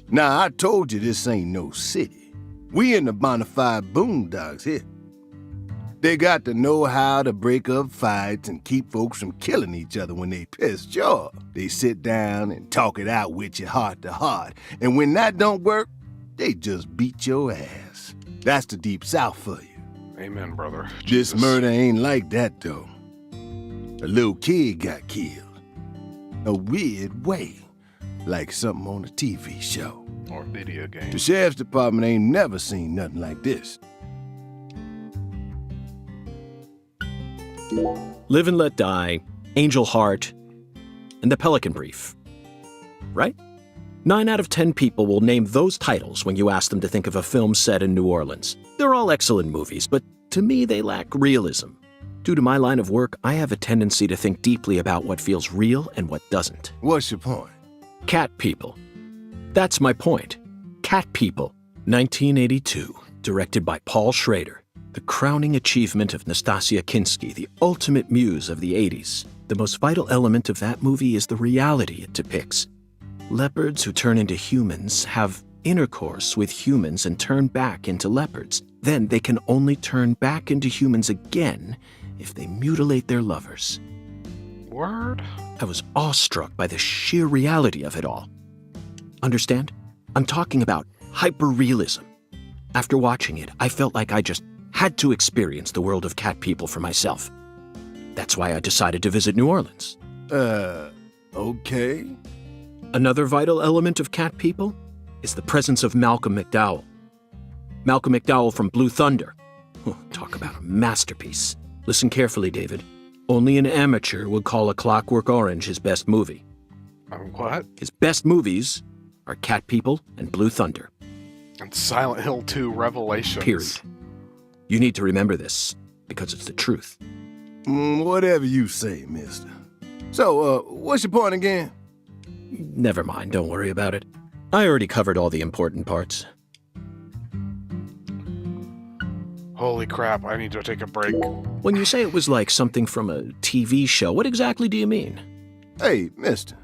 Now, I told you this ain't no city. We in the bonafide boondocks here. They got the know-how to break up fights and keep folks from killing each other when they pissed you off. They sit down and talk it out with you heart to heart. And when that don't work, they just beat your ass. That's the Deep South for you. Amen, brother. This Jesus. murder ain't like that, though. A little kid got killed. A weird way. Like something on a TV show. Or video game. The sheriff's department ain't never seen nothing like this. Live and Let Die, Angel Heart, and The Pelican Brief. Right? 9 out of 10 people will name those titles when you ask them to think of a film set in New Orleans. They're all excellent movies, but to me they lack realism. Due to my line of work, I have a tendency to think deeply about what feels real and what doesn't. What's your point? Cat People. That's my point. Cat People, 1982, directed by Paul Schrader. The crowning achievement of Nastasia Kinski, the ultimate muse of the 80s. The most vital element of that movie is the reality it depicts. Leopards who turn into humans have intercourse with humans and turn back into leopards. Then they can only turn back into humans again if they mutilate their lovers. Word? I was awestruck by the sheer reality of it all. Understand? I'm talking about hyperrealism. After watching it, I felt like I just had to experience the world of Cat People for myself. That's why I decided to visit New Orleans. Okay. Another vital element of Cat People is the presence of Malcolm McDowell. Malcolm McDowell from Blue Thunder. Oh, talk about a masterpiece. Listen carefully, David. Only an amateur would call A Clockwork Orange his best movie. What? His best movies are Cat People and Blue Thunder. And Silent Hill 2 Revelations. Period. You need to remember this, because it's the truth. Whatever you say, mister. So, what's your point again? Never mind, don't worry about it. I already covered all the important parts. Holy crap, I need to take a break. When you say it was like something from a TV show, what exactly do you mean? Hey, mister.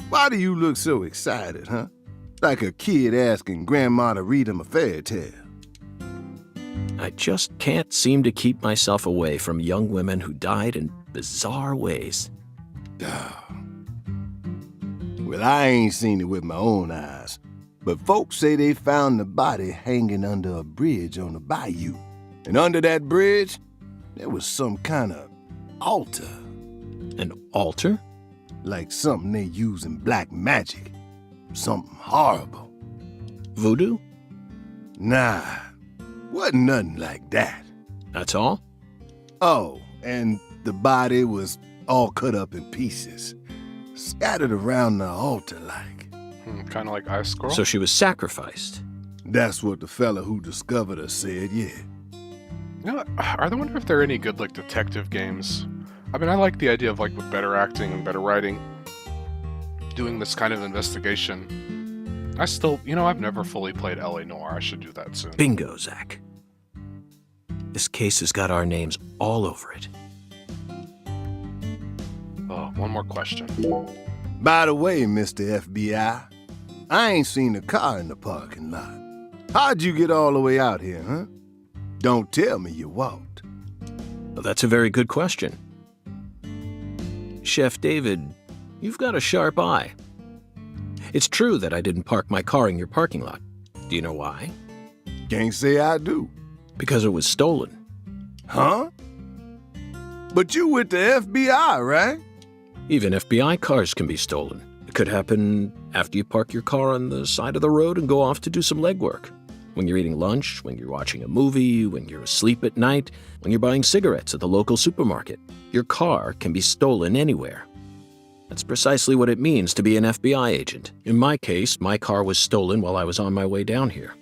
Why do you look so excited, huh? Like a kid asking grandma to read him a fairy tale. I just can't seem to keep myself away from young women who died in bizarre ways. Well, I ain't seen it with my own eyes, but folks say they found the body hanging under a bridge on the bayou. And under that bridge, there was some kind of altar. An altar? like something they use in black magic. Something horrible. Voodoo? Nah, wasn't nothing like that. That's all? Oh, and the body was all cut up in pieces, scattered around the altar like. Kind of like Ice Squirrel? So she was sacrificed. That's what the fella who discovered her said, yeah. You know, I wonder if there are any good, like, detective games. I mean, I like the idea of, like, with better acting and better writing, doing this kind of investigation. I still, I've never fully played L.A. Noire. I should do that soon. Bingo, Zach. This case has got our names all over it. Oh, one more question. By the way, Mr. FBI, I ain't seen a car in the parking lot. How'd you get all the way out here, huh? Don't tell me you walked. Well, that's a very good question. Chef David, you've got a sharp eye. It's true that I didn't park my car in your parking lot. Do you know why? Can't say I do. Because it was stolen. Huh? But you with the FBI, right? Even FBI cars can be stolen. It could happen after you park your car on the side of the road and go off to do some legwork. When you're eating lunch, when you're watching a movie, when you're asleep at night, when you're buying cigarettes at the local supermarket. Your car can be stolen anywhere. That's precisely what it means to be an FBI agent. In my case, my car was stolen while I was on my way down here.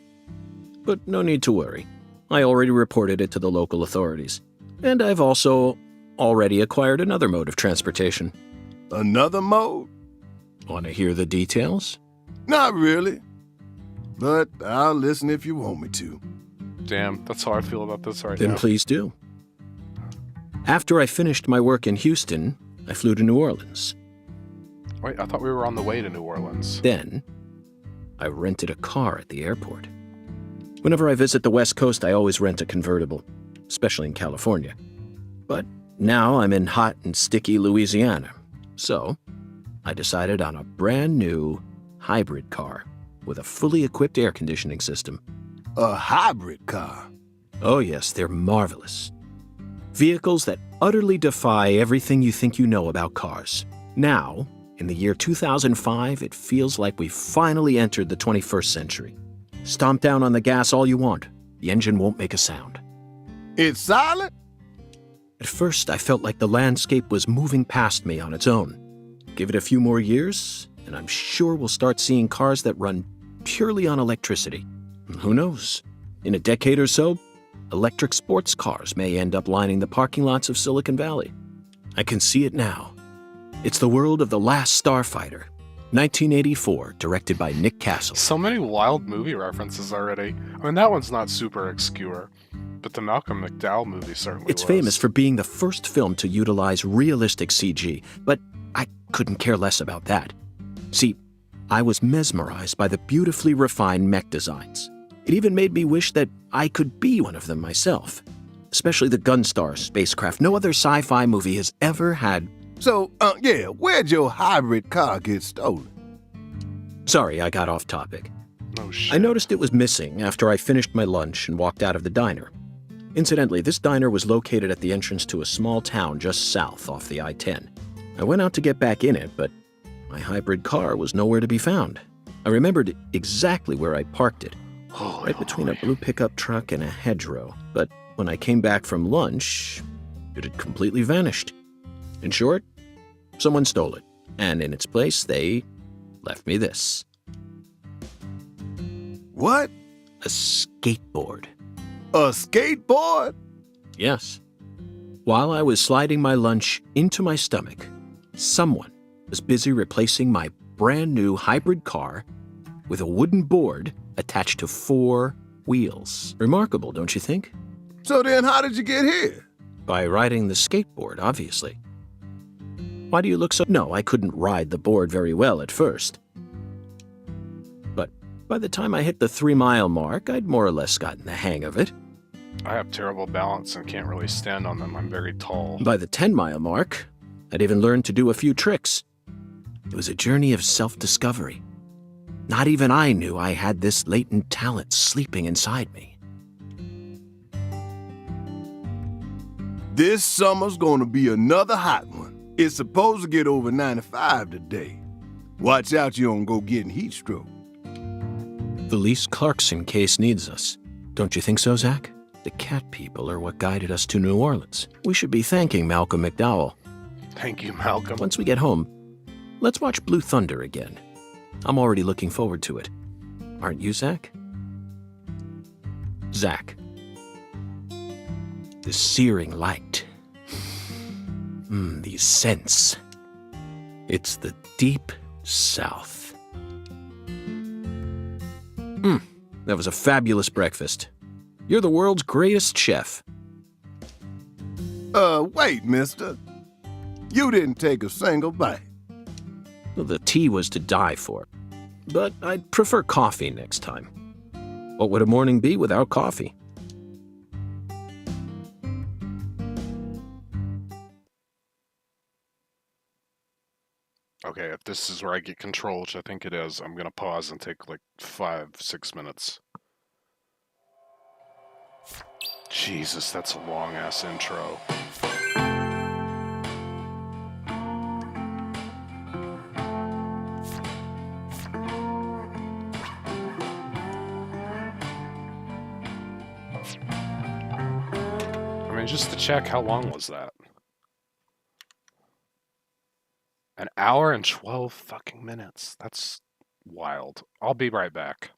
But no need to worry. I already reported it to the local authorities. And I've also already acquired another mode of transportation. Another mode? Want to hear the details? Not really. But I'll listen if you want me to. Damn, that's how I feel about this right Then now. please do. After I finished my work in Houston, I flew to New Orleans. Wait, I thought we were on the way to New Orleans. Then, I rented a car at the airport. Whenever I visit the West Coast, I always rent a convertible, especially in California. But now I'm in hot and sticky Louisiana, so I decided on a brand new hybrid car with a fully equipped air conditioning system. A hybrid car? Oh yes, they're marvelous. Vehicles that utterly defy everything you think you know about cars. Now, in the year 2005, it feels like we've finally entered the 21st century. Stomp down on the gas all you want. The engine won't make a sound. It's silent? At first, I felt like the landscape was moving past me on its own. Give it a few more years, and I'm sure we'll start seeing cars that run purely on electricity. Who knows? In a decade or so, electric sports cars may end up lining the parking lots of Silicon Valley. I can see it now. It's the world of The Last Starfighter, 1984, directed by Nick Castle. So many wild movie references already. I mean, that one's not super obscure, but the Malcolm McDowell movie certainly It's was. famous for being the first film to utilize realistic CG, but I couldn't care less about that. See, I was mesmerized by the beautifully refined mech designs. It even made me wish that I could be one of them myself, especially the Gunstar spacecraft. No other sci-fi movie has ever had. So, where'd your hybrid car get stolen? Sorry, I got off topic. Oh, shit. I noticed it was missing after I finished my lunch and walked out of the diner. Incidentally, this diner was located at the entrance to a small town just south off the I-10. I went out to get back in it, but my hybrid car was nowhere to be found. I remembered exactly where I parked it, Holy right between a moly. blue pickup truck and a hedgerow. But when I came back from lunch, it had completely vanished. In short, someone stole it, and in its place, they left me this. What? A skateboard. A skateboard? Yes. While I was sliding my lunch into my stomach, someone was busy replacing my brand new hybrid car with a wooden board attached to 4 wheels. Remarkable, don't you think? So then how did you get here? By riding the skateboard, obviously. Why do you look so... No, I couldn't ride the board very well at first. But by the time I hit the 3-mile mark, I'd more or less gotten the hang of it. I have terrible balance and can't really stand on them. I'm very tall. By the 10-mile mark, I'd even learned to do a few tricks. It was a journey of self-discovery. Not even I knew I had this latent talent sleeping inside me. This summer's gonna be another hot one. It's supposed to get over 95 today. Watch out you don't go getting heat stroke. The Lise Clarkson case needs us. Don't you think so, Zach? The cat people are what guided us to New Orleans. We should be thanking Malcolm McDowell. Thank you, Malcolm. Once we get home, let's watch Blue Thunder again. I'm already looking forward to it. Aren't you, Zach? Zach. The searing light. These scents. It's the deep South. That was a fabulous breakfast. You're the world's greatest chef. Wait, mister. You didn't take a single bite. Well, the tea was to die for. But I'd prefer coffee next time. What would a morning be without coffee? Okay, if this is where I get control, which I think it is, I'm gonna pause and take like 5-6 minutes. Jesus, that's a long-ass intro. I mean, just to check, how long was that? An hour and 12 fucking minutes. That's wild. I'll be right back.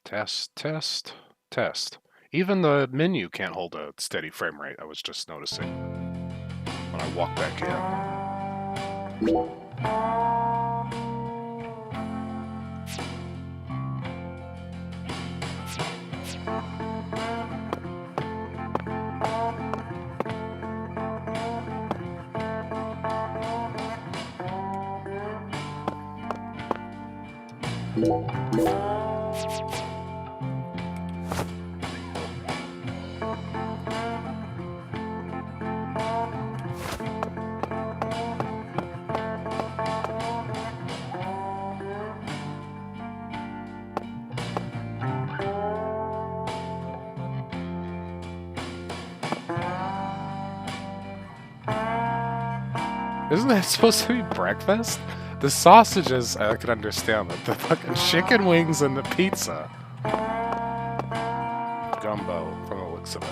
Test, test, test. Even the menu can't hold a steady frame rate, I was just noticing when I walk back in. Isn't that supposed to be breakfast? The sausages, I could understand that. The fucking chicken wings and the pizza. Gumbo, from the looks of it.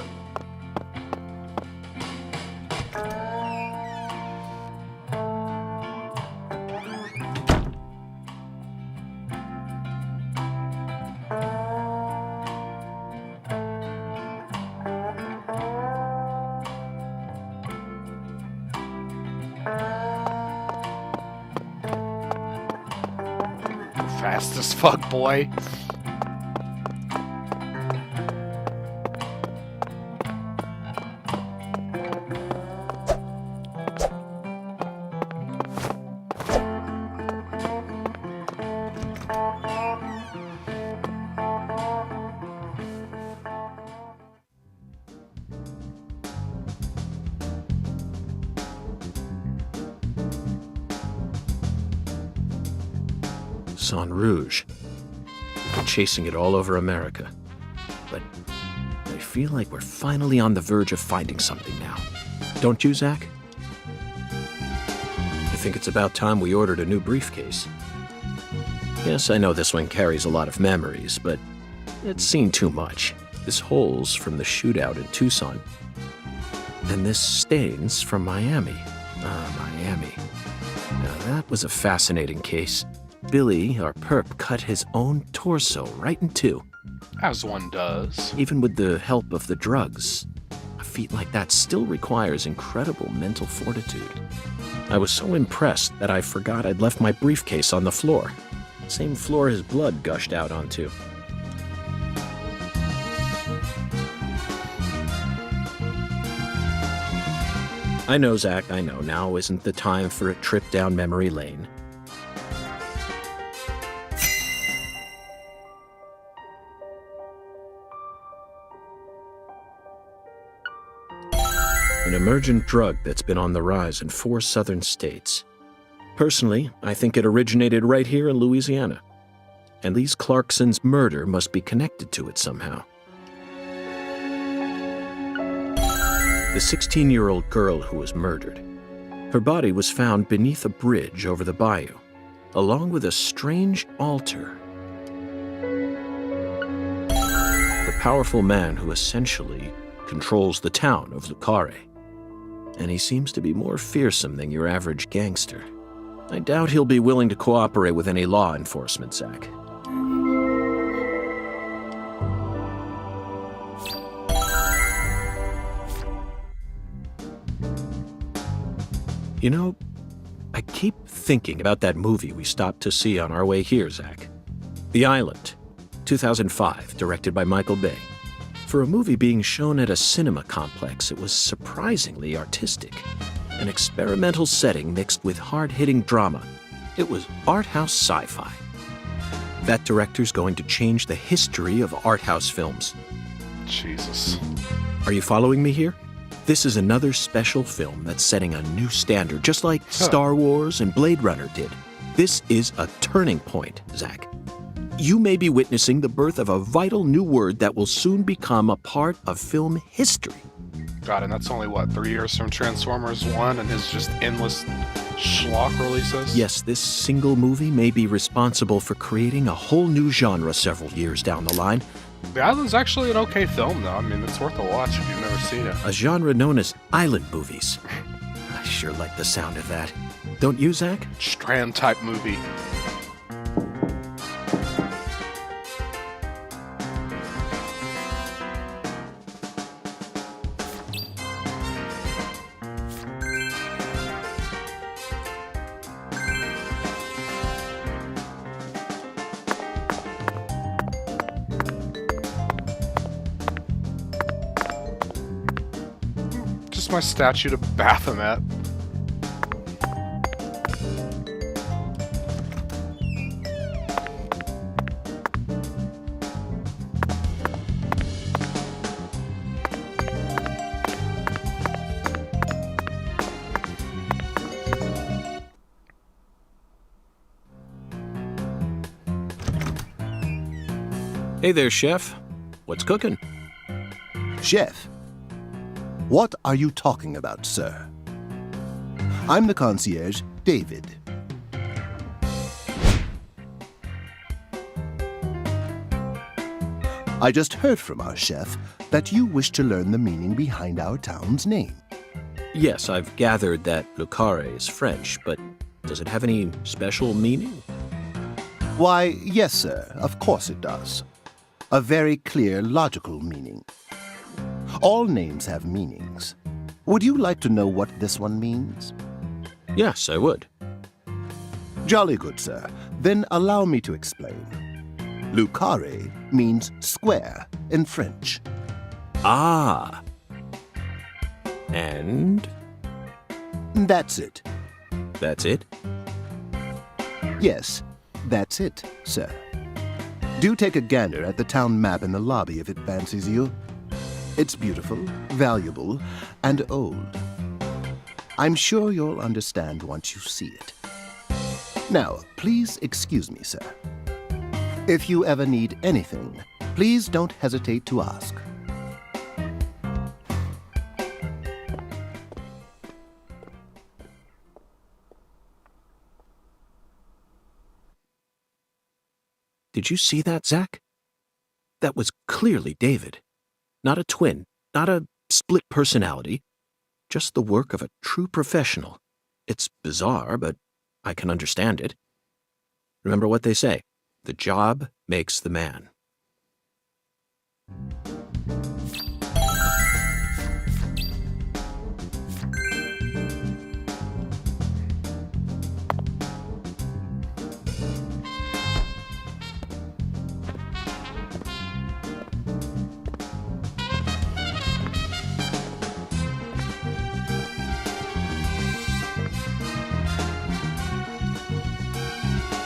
Fast as fuck, boy. Sang Rouge. We've been chasing it all over America. But I feel like we're finally on the verge of finding something now. Don't you, Zach? I think it's about time we ordered a new briefcase. Yes, I know this one carries a lot of memories, but it's seen too much. This hole's from the shootout in Tucson. And this stain's from Miami. Miami. Now that was a fascinating case. Billy, our perp, cut his own torso right in two. As one does. Even with the help of the drugs. A feat like that still requires incredible mental fortitude. I was so impressed that I forgot I'd left my briefcase on the floor. Same floor his blood gushed out onto. I know, Zach, I know. Now isn't the time for a trip down memory lane. An emergent drug that's been on the rise in 4 southern states. Personally, I think it originated right here in Louisiana. And Lise Clarkson's murder must be connected to it somehow. The 16-year-old girl who was murdered. Her body was found beneath a bridge over the bayou, along with a strange altar. The powerful man who essentially controls the town of Lucare. And he seems to be more fearsome than your average gangster. I doubt he'll be willing to cooperate with any law enforcement, Zach. You know, I keep thinking about that movie we stopped to see on our way here, Zach. The Island, 2005, directed by Michael Bay. For a movie being shown at a cinema complex, it was surprisingly artistic. An experimental setting mixed with hard-hitting drama. It was art house sci-fi. That director's going to change the history of art house films. Jesus. Are you following me here? This is another special film that's setting a new standard, just like Star Wars and Blade Runner did. This is a turning point, Zach. You may be witnessing the birth of a vital new word that will soon become a part of film history. God, and that's only, what, 3 years from Transformers 1 and his just endless schlock releases? Yes, this single movie may be responsible for creating a whole new genre several years down the line. The Island's actually an okay film, though. I mean, it's worth a watch if you've never seen it. A genre known as island movies. I sure like the sound of that. Don't you, Zach? Strand-type movie. Where's my statue to Baphomet? Hey there, Chef. What's cooking? Chef, what are you talking about, sir? I'm the concierge, David. I just heard from our chef that you wish to learn the meaning behind our town's name. Yes, I've gathered that Lucare is French, but does it have any special meaning? Why, yes, sir, of course it does. A very clear, logical meaning. All names have meanings. Would you like to know what this one means? Yes, I would. Jolly good, sir. Then allow me to explain. Lucare means square in French. Ah. And That's it. that's it? Yes, that's it, sir. Do take a gander at the town map in the lobby if it fancies you. It's beautiful, valuable, and old. I'm sure you'll understand once you see it. Now, please excuse me, sir. If you ever need anything, please don't hesitate to ask. Did you see that, Zach? That was clearly David. Not a twin, not a split personality, just the work of a true professional. It's bizarre, but I can understand it. Remember what they say, the job makes the man.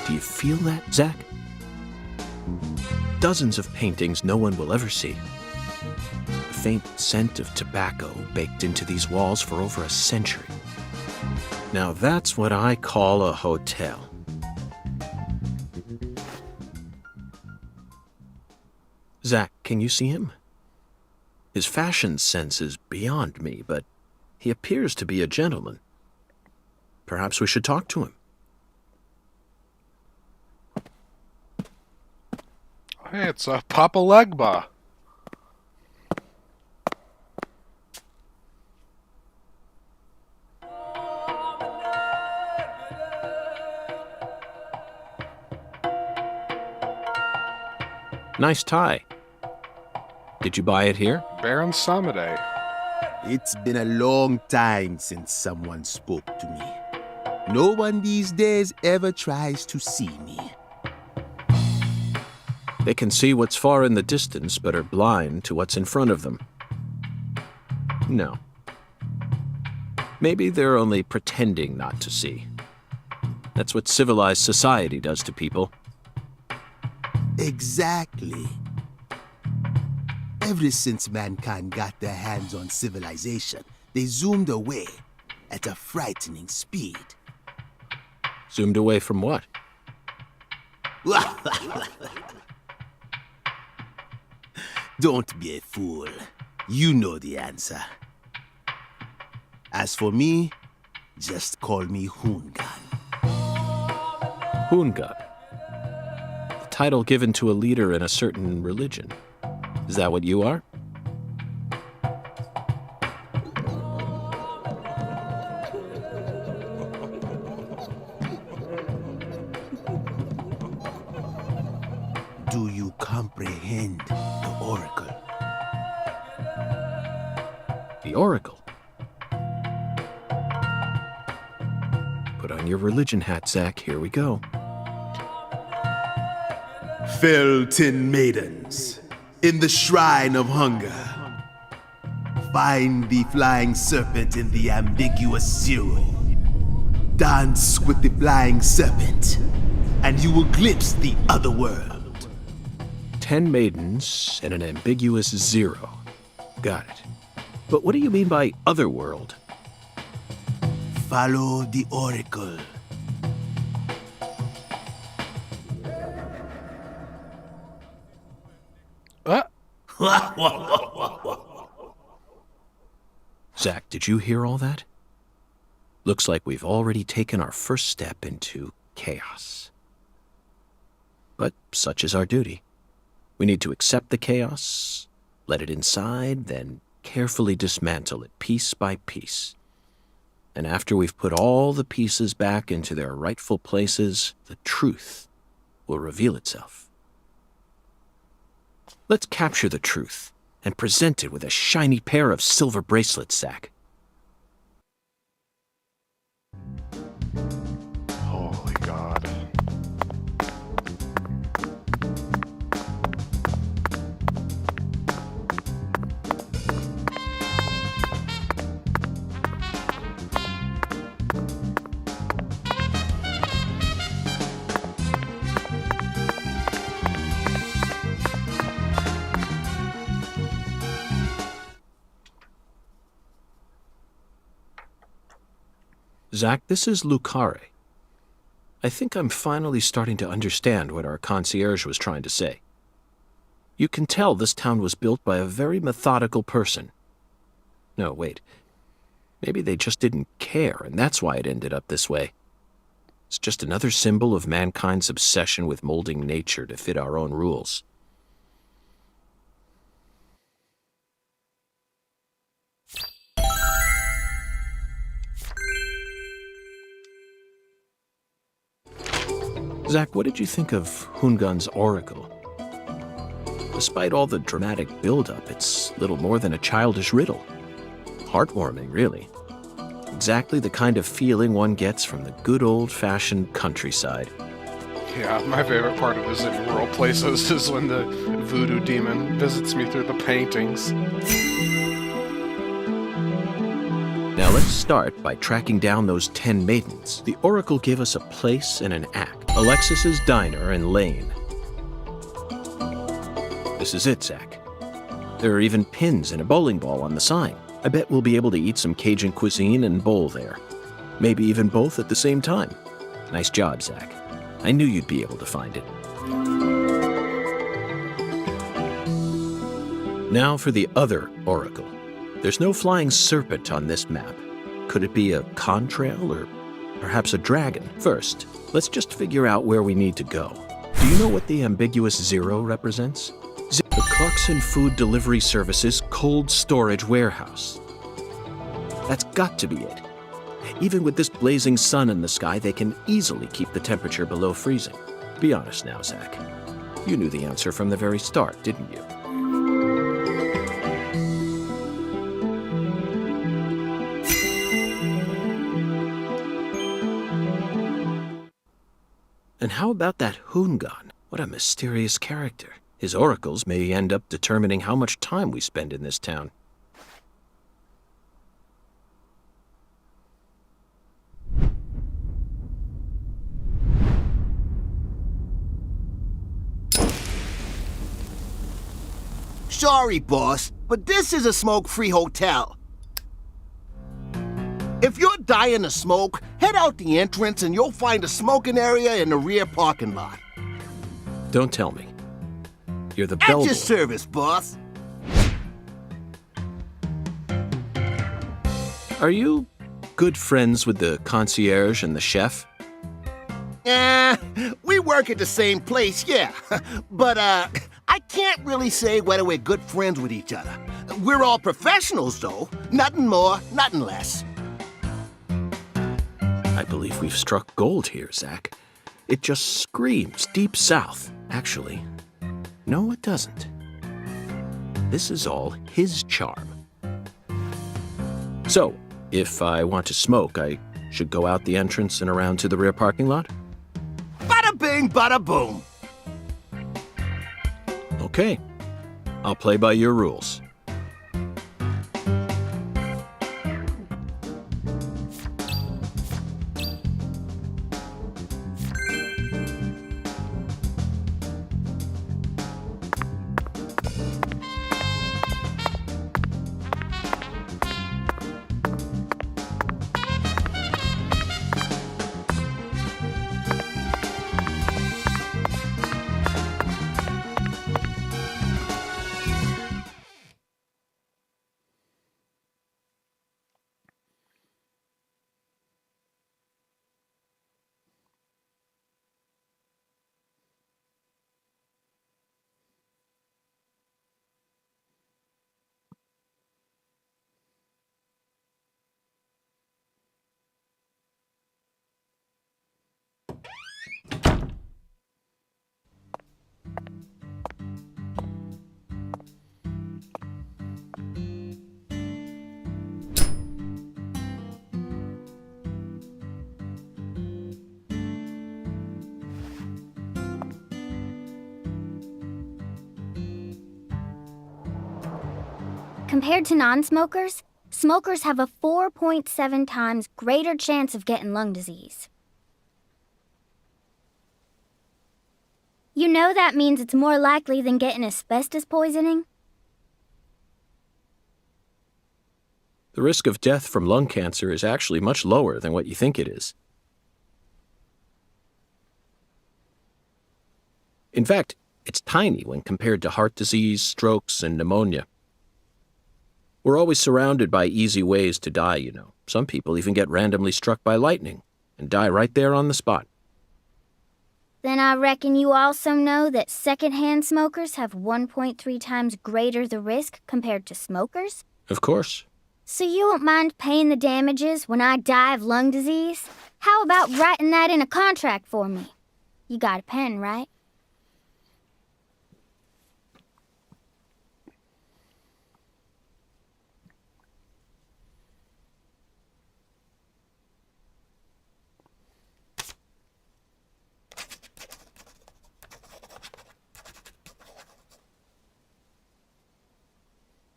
Do you feel that, Zach? Dozens of paintings no one will ever see. The faint scent of tobacco baked into these walls for over a century. Now that's what I call a hotel. Zach, can you see him? His fashion sense is beyond me, but he appears to be a gentleman. Perhaps we should talk to him. Hey, it's Papa Legba. Nice tie. Did you buy it here? Baron Samade. It's been a long time since someone spoke to me. No one these days ever tries to see me. They can see what's far in the distance, but are blind to what's in front of them. No. Maybe they're only pretending not to see. That's what civilized society does to people. Exactly. Ever since mankind got their hands on civilization, they zoomed away at a frightening speed. Zoomed away from what? Don't be a fool. You know the answer. As for me, just call me Hoongan. Hoongan. The title given to a leader in a certain religion. Is that what you are? Do you comprehend the oracle? The Oracle. Put on your religion hat, Zach. Here we go. Fell 10 maidens in the shrine of hunger. find the flying serpent in the ambiguous zero. Dance with the flying serpent, and you will glimpse the other world. 10 maidens and an ambiguous zero. Got it. But what do you mean by otherworld? Follow the oracle. Zach, did you hear all that? Looks like we've already taken our first step into chaos. But such is our duty. We need to accept the chaos, let it inside, then carefully dismantle it piece by piece. And after we've put all the pieces back into their rightful places, the truth will reveal itself. Let's capture the truth and present it with a shiny pair of silver bracelets, Zach. Holy God. Zach, this is Lucare. I think I'm finally starting to understand what our concierge was trying to say. You can tell this town was built by a very methodical person. No, wait. Maybe they just didn't care, and that's why it ended up this way. It's just another symbol of mankind's obsession with molding nature to fit our own rules. Zach, what did you think of Hungan's oracle? Despite all the dramatic build-up, it's little more than a childish riddle. Heartwarming, really. Exactly the kind of feeling one gets from the good old-fashioned countryside. Yeah, my favorite part of visiting rural places is when the voodoo demon visits me through the paintings. Now let's start by tracking down those 10 maidens. The oracle gave us a place and an act. Alexis's Diner and Lane. This is it, Zach. There are even pins and a bowling ball on the sign. I bet we'll be able to eat some Cajun cuisine and bowl there. Maybe even both at the same time. Nice job, Zach. I knew you'd be able to find it. Now for the other oracle. There's no flying serpent on this map. Could it be a contrail or perhaps a dragon? First, let's just figure out where we need to go. Do you know what the ambiguous zero represents? The Clarkson Food Delivery Services cold storage warehouse. That's got to be it. Even with this blazing sun in the sky, they can easily keep the temperature below freezing. Be honest now, Zach. You knew the answer from the very start, didn't you? And how about that Hungan? What a mysterious character. His oracles may end up determining how much time we spend in this town. Sorry, boss, but this is a smoke-free hotel. If you're dying to smoke, head out the entrance and you'll find a smoking area in the rear parking lot. Don't tell me. You're the At bellboy. your service, boss. Are you good friends with the concierge and the chef? We work at the same place, yeah. But, I can't really say whether we're good friends with each other. We're all professionals, though. Nothing more, nothing less. I believe we've struck gold here, Zach. It just screams Deep South. Actually, no, it doesn't. This is all his charm. So, if I want to smoke, I should go out the entrance and around to the rear parking lot? Bada bing, bada boom. Okay. I'll play by your rules. compared to non-smokers, smokers have a 4.7 times greater chance of getting lung disease. You know that means it's more likely than getting asbestos poisoning? The risk of death from lung cancer is actually much lower than what you think it is. In fact, it's tiny when compared to heart disease, strokes, and pneumonia. We're always surrounded by easy ways to die, you know. Some people even get randomly struck by lightning and die right there on the spot. Then I reckon you also know that secondhand smokers have 1.3 times greater the risk compared to smokers? Of course. So you won't mind paying the damages when I die of lung disease? How about writing that in a contract for me? You got a pen, right?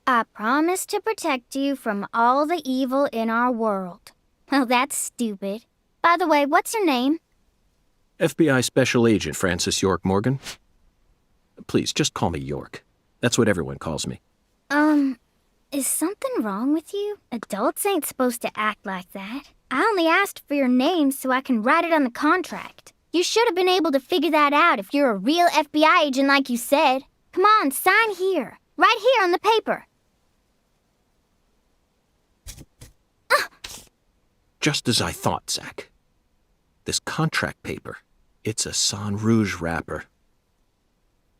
I promise to protect you from all the evil in our world. Oh, that's stupid. By the way, what's your name? FBI Special Agent Francis York Morgan. Please, just call me York. That's what everyone calls me. Is something wrong with you? Adults ain't supposed to act like that. I only asked for your name so I can write it on the contract. You should have been able to figure that out if you're a real FBI agent like you said. Come on, sign here. Right here on the paper. Just as I thought, Zach. This contract paper, it's a Sang Rouge wrapper.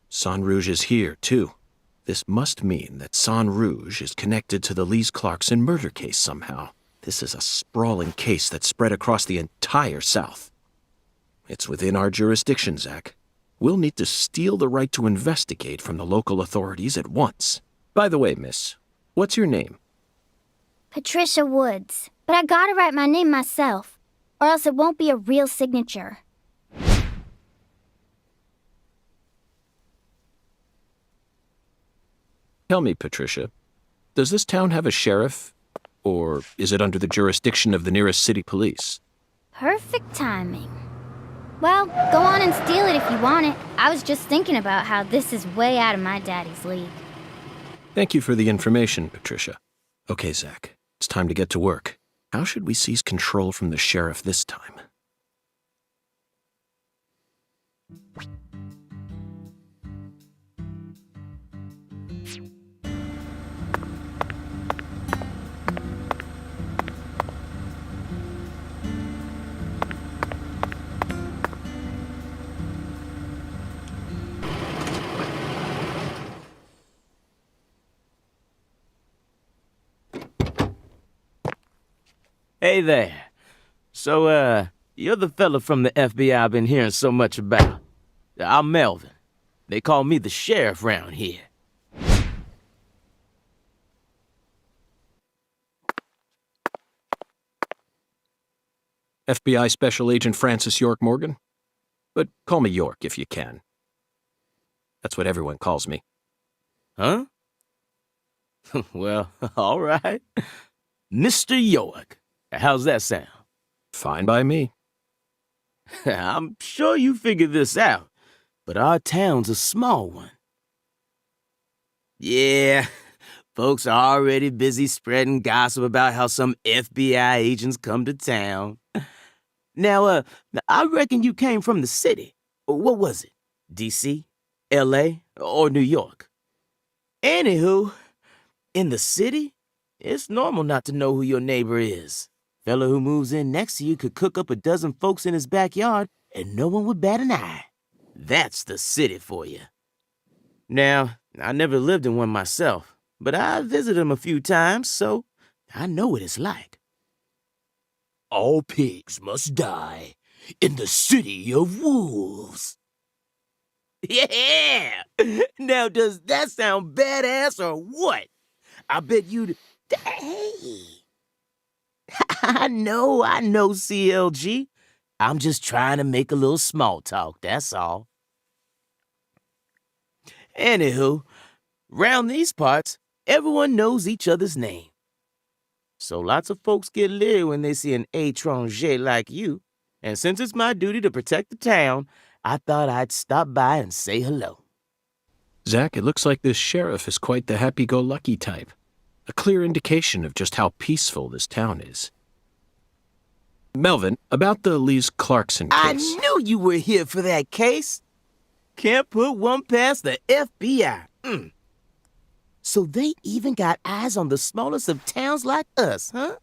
Sang Rouge is here, too. This must mean that Sang Rouge is connected to the Lise Clarkson murder case somehow. This is a sprawling case that spread across the entire South. It's within our jurisdiction, Zach. We'll need to steal the right to investigate from the local authorities at once. By the way, miss, what's your name? Patricia Woods. But I gotta write my name myself, or else it won't be a real signature. Tell me, Patricia, does this town have a sheriff, or is it under the jurisdiction of the nearest city police? Perfect timing. Well, go on and steal it if you want it. I was just thinking about how this is way out of my daddy's league. Thank you for the information, Patricia. Okay, Zach, it's time to get to work. How should we seize control from the sheriff this time? Hey there. So, you're the fella from the FBI I've been hearing so much about. I'm Melvin. They call me the sheriff round here. FBI Special Agent Francis York Morgan? But call me York if you can. That's what everyone calls me. Huh? Well, all right. Mr. York. How's that sound? Fine by me. I'm sure you figured this out, but our town's a small one. Yeah, folks are already busy spreading gossip about how some FBI agents come to town. Now, I reckon you came from the city. What was it? D.C., L.A., or New York? Anywho, in the city, it's normal not to know who your neighbor is. Fella who moves in next to you could cook up a dozen folks in his backyard and no one would bat an eye. That's the city for you. Now, I never lived in one myself, but I visited them a few times, so I know what it's like. All pigs must die in the city of wolves. Yeah! Now, does that sound badass or what? I bet you'd... Hey! I know, CLG. I'm just trying to make a little small talk, that's all. Anywho, round these parts, everyone knows each other's name. So lots of folks get leery when they see an étranger like you. And since it's my duty to protect the town, I thought I'd stop by and say hello. Zach, it looks like this sheriff is quite the happy-go-lucky type. A clear indication of just how peaceful this town is. Melvin, about the Lise Clarkson case. I knew you were here for that case. Can't put one past the FBI. So they even got eyes on the smallest of towns like us, huh?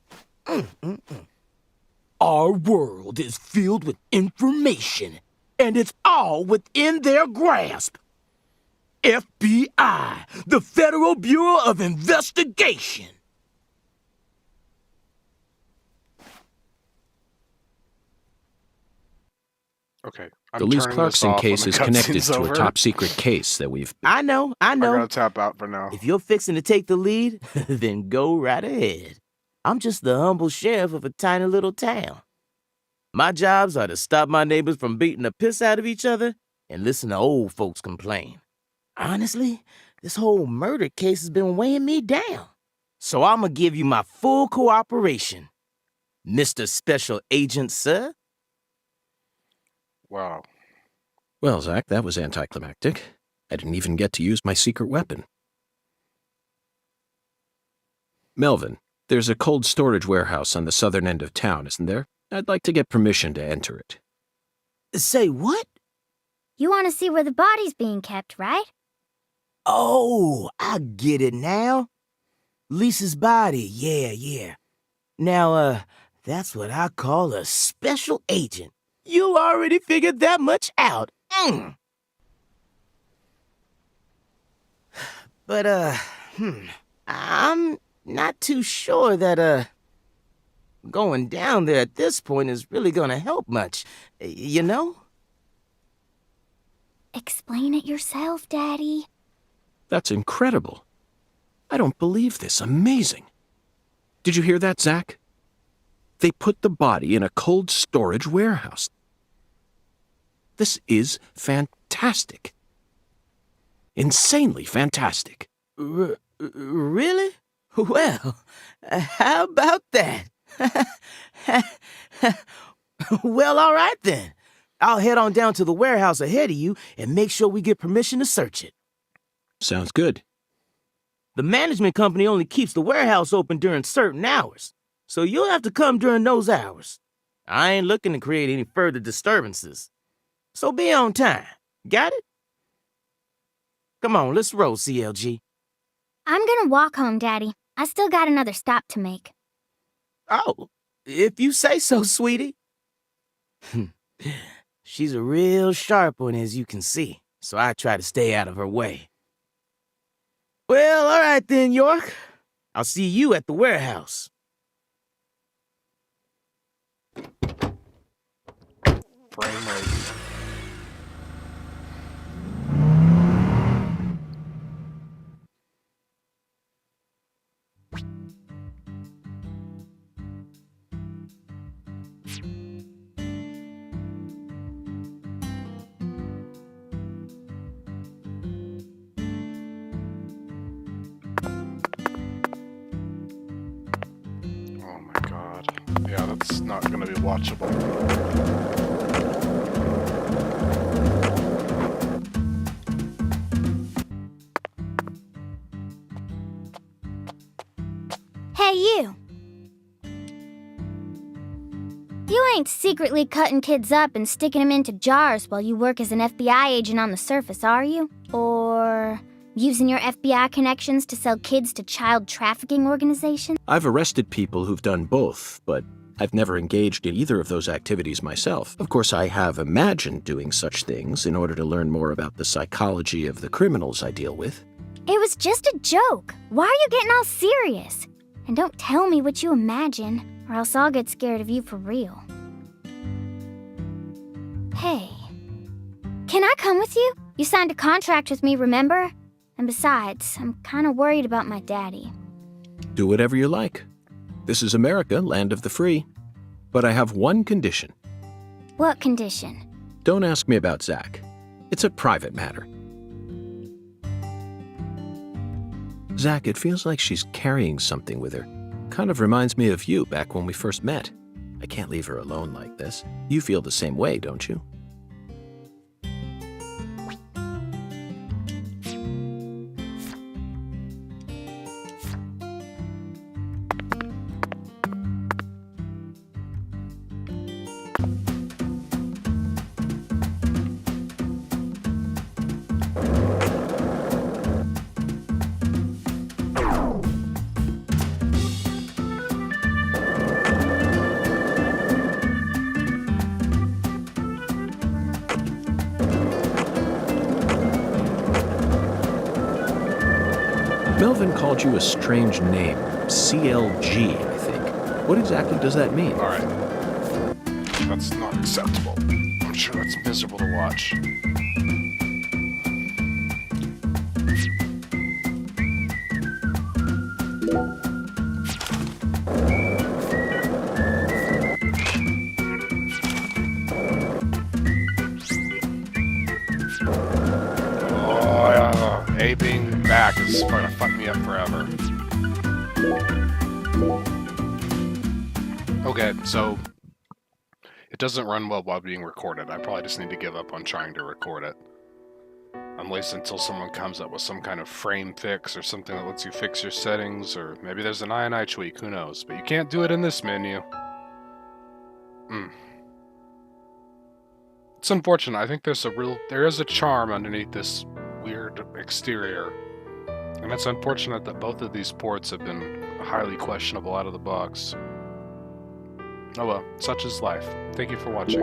Our world is filled with information, and it's all within their grasp. FBI, the Federal Bureau of Investigation. Okay. The Lise Clarkson case is connected to a top-secret case that we've... I know. I'm gonna tap out for now. If you're fixing to take the lead, then go right ahead. I'm just the humble sheriff of a tiny little town. My jobs are to stop my neighbors from beating the piss out of each other and listen to old folks complain. Honestly, this whole murder case has been weighing me down. So I'm gonna give you my full cooperation, Mr. Special Agent, sir. Wow. Well, Zach, that was anticlimactic. I didn't even get to use my secret weapon. Melvin, there's a cold storage warehouse on the southern end of town, isn't there? I'd like to get permission to enter it. Say what? You want to see where the body's being kept, right? Oh, I get it now. Lisa's body, yeah. Now, that's what I call a special agent. You already figured that much out. But, I'm not too sure that, going down there at this point is really gonna help much, you know? Explain it yourself, Daddy. That's incredible. I don't believe this. Amazing. Did you hear that, Zach? They put the body in a cold storage warehouse. This is fantastic. Insanely fantastic. Really? Well, how about that? Well, all right then. I'll head on down to the warehouse ahead of you and make sure we get permission to search it. Sounds good. The management company only keeps the warehouse open during certain hours, so you'll have to come during those hours. I ain't looking to create any further disturbances. So be on time. Got it? Come on, let's roll, CLG. I'm gonna walk home, Daddy. I still got another stop to make. Oh, if you say so, sweetie. She's a real sharp one, as you can see, so I try to stay out of her way. Well, all right then, York. I'll see you at the warehouse. Frame rate. Oh my god. Yeah, that's not gonna be watchable. Hey, you! You ain't secretly cutting kids up and sticking them into jars while you work as an FBI agent on the surface, are you? Or using your FBI connections to sell kids to child trafficking organizations? I've arrested people who've done both, but I've never engaged in either of those activities myself. Of course, I have imagined doing such things in order to learn more about the psychology of the criminals I deal with. It was just a joke. Why are you getting all serious? And don't tell me what you imagine, or else I'll get scared of you for real. Hey, can I come with you? You signed a contract with me, remember? And besides, I'm kind of worried about my daddy. Do whatever you like. This is America, land of the free. But I have one condition. What condition? Don't ask me about Zach. It's a private matter. Zach, it feels like she's carrying something with her. Kind of reminds me of you back when we first met. I can't leave her alone like this. You feel the same way, don't you? Melvin called you a strange name. CLG, I think. What exactly does that mean? Alright. That's not acceptable. I'm sure that's miserable to watch. A being back is going to fuck me up forever. Okay, so it doesn't run well while being recorded. I probably just need to give up on trying to record it. At least until someone comes up with some kind of frame fix or something that lets you fix your settings, or maybe there's an INI tweak, who knows. But you can't do it in this menu. It's unfortunate. I think there is a charm underneath this weird exterior. And it's unfortunate that both of these ports have been highly questionable out of the box. Oh well, such is life. Thank you for watching.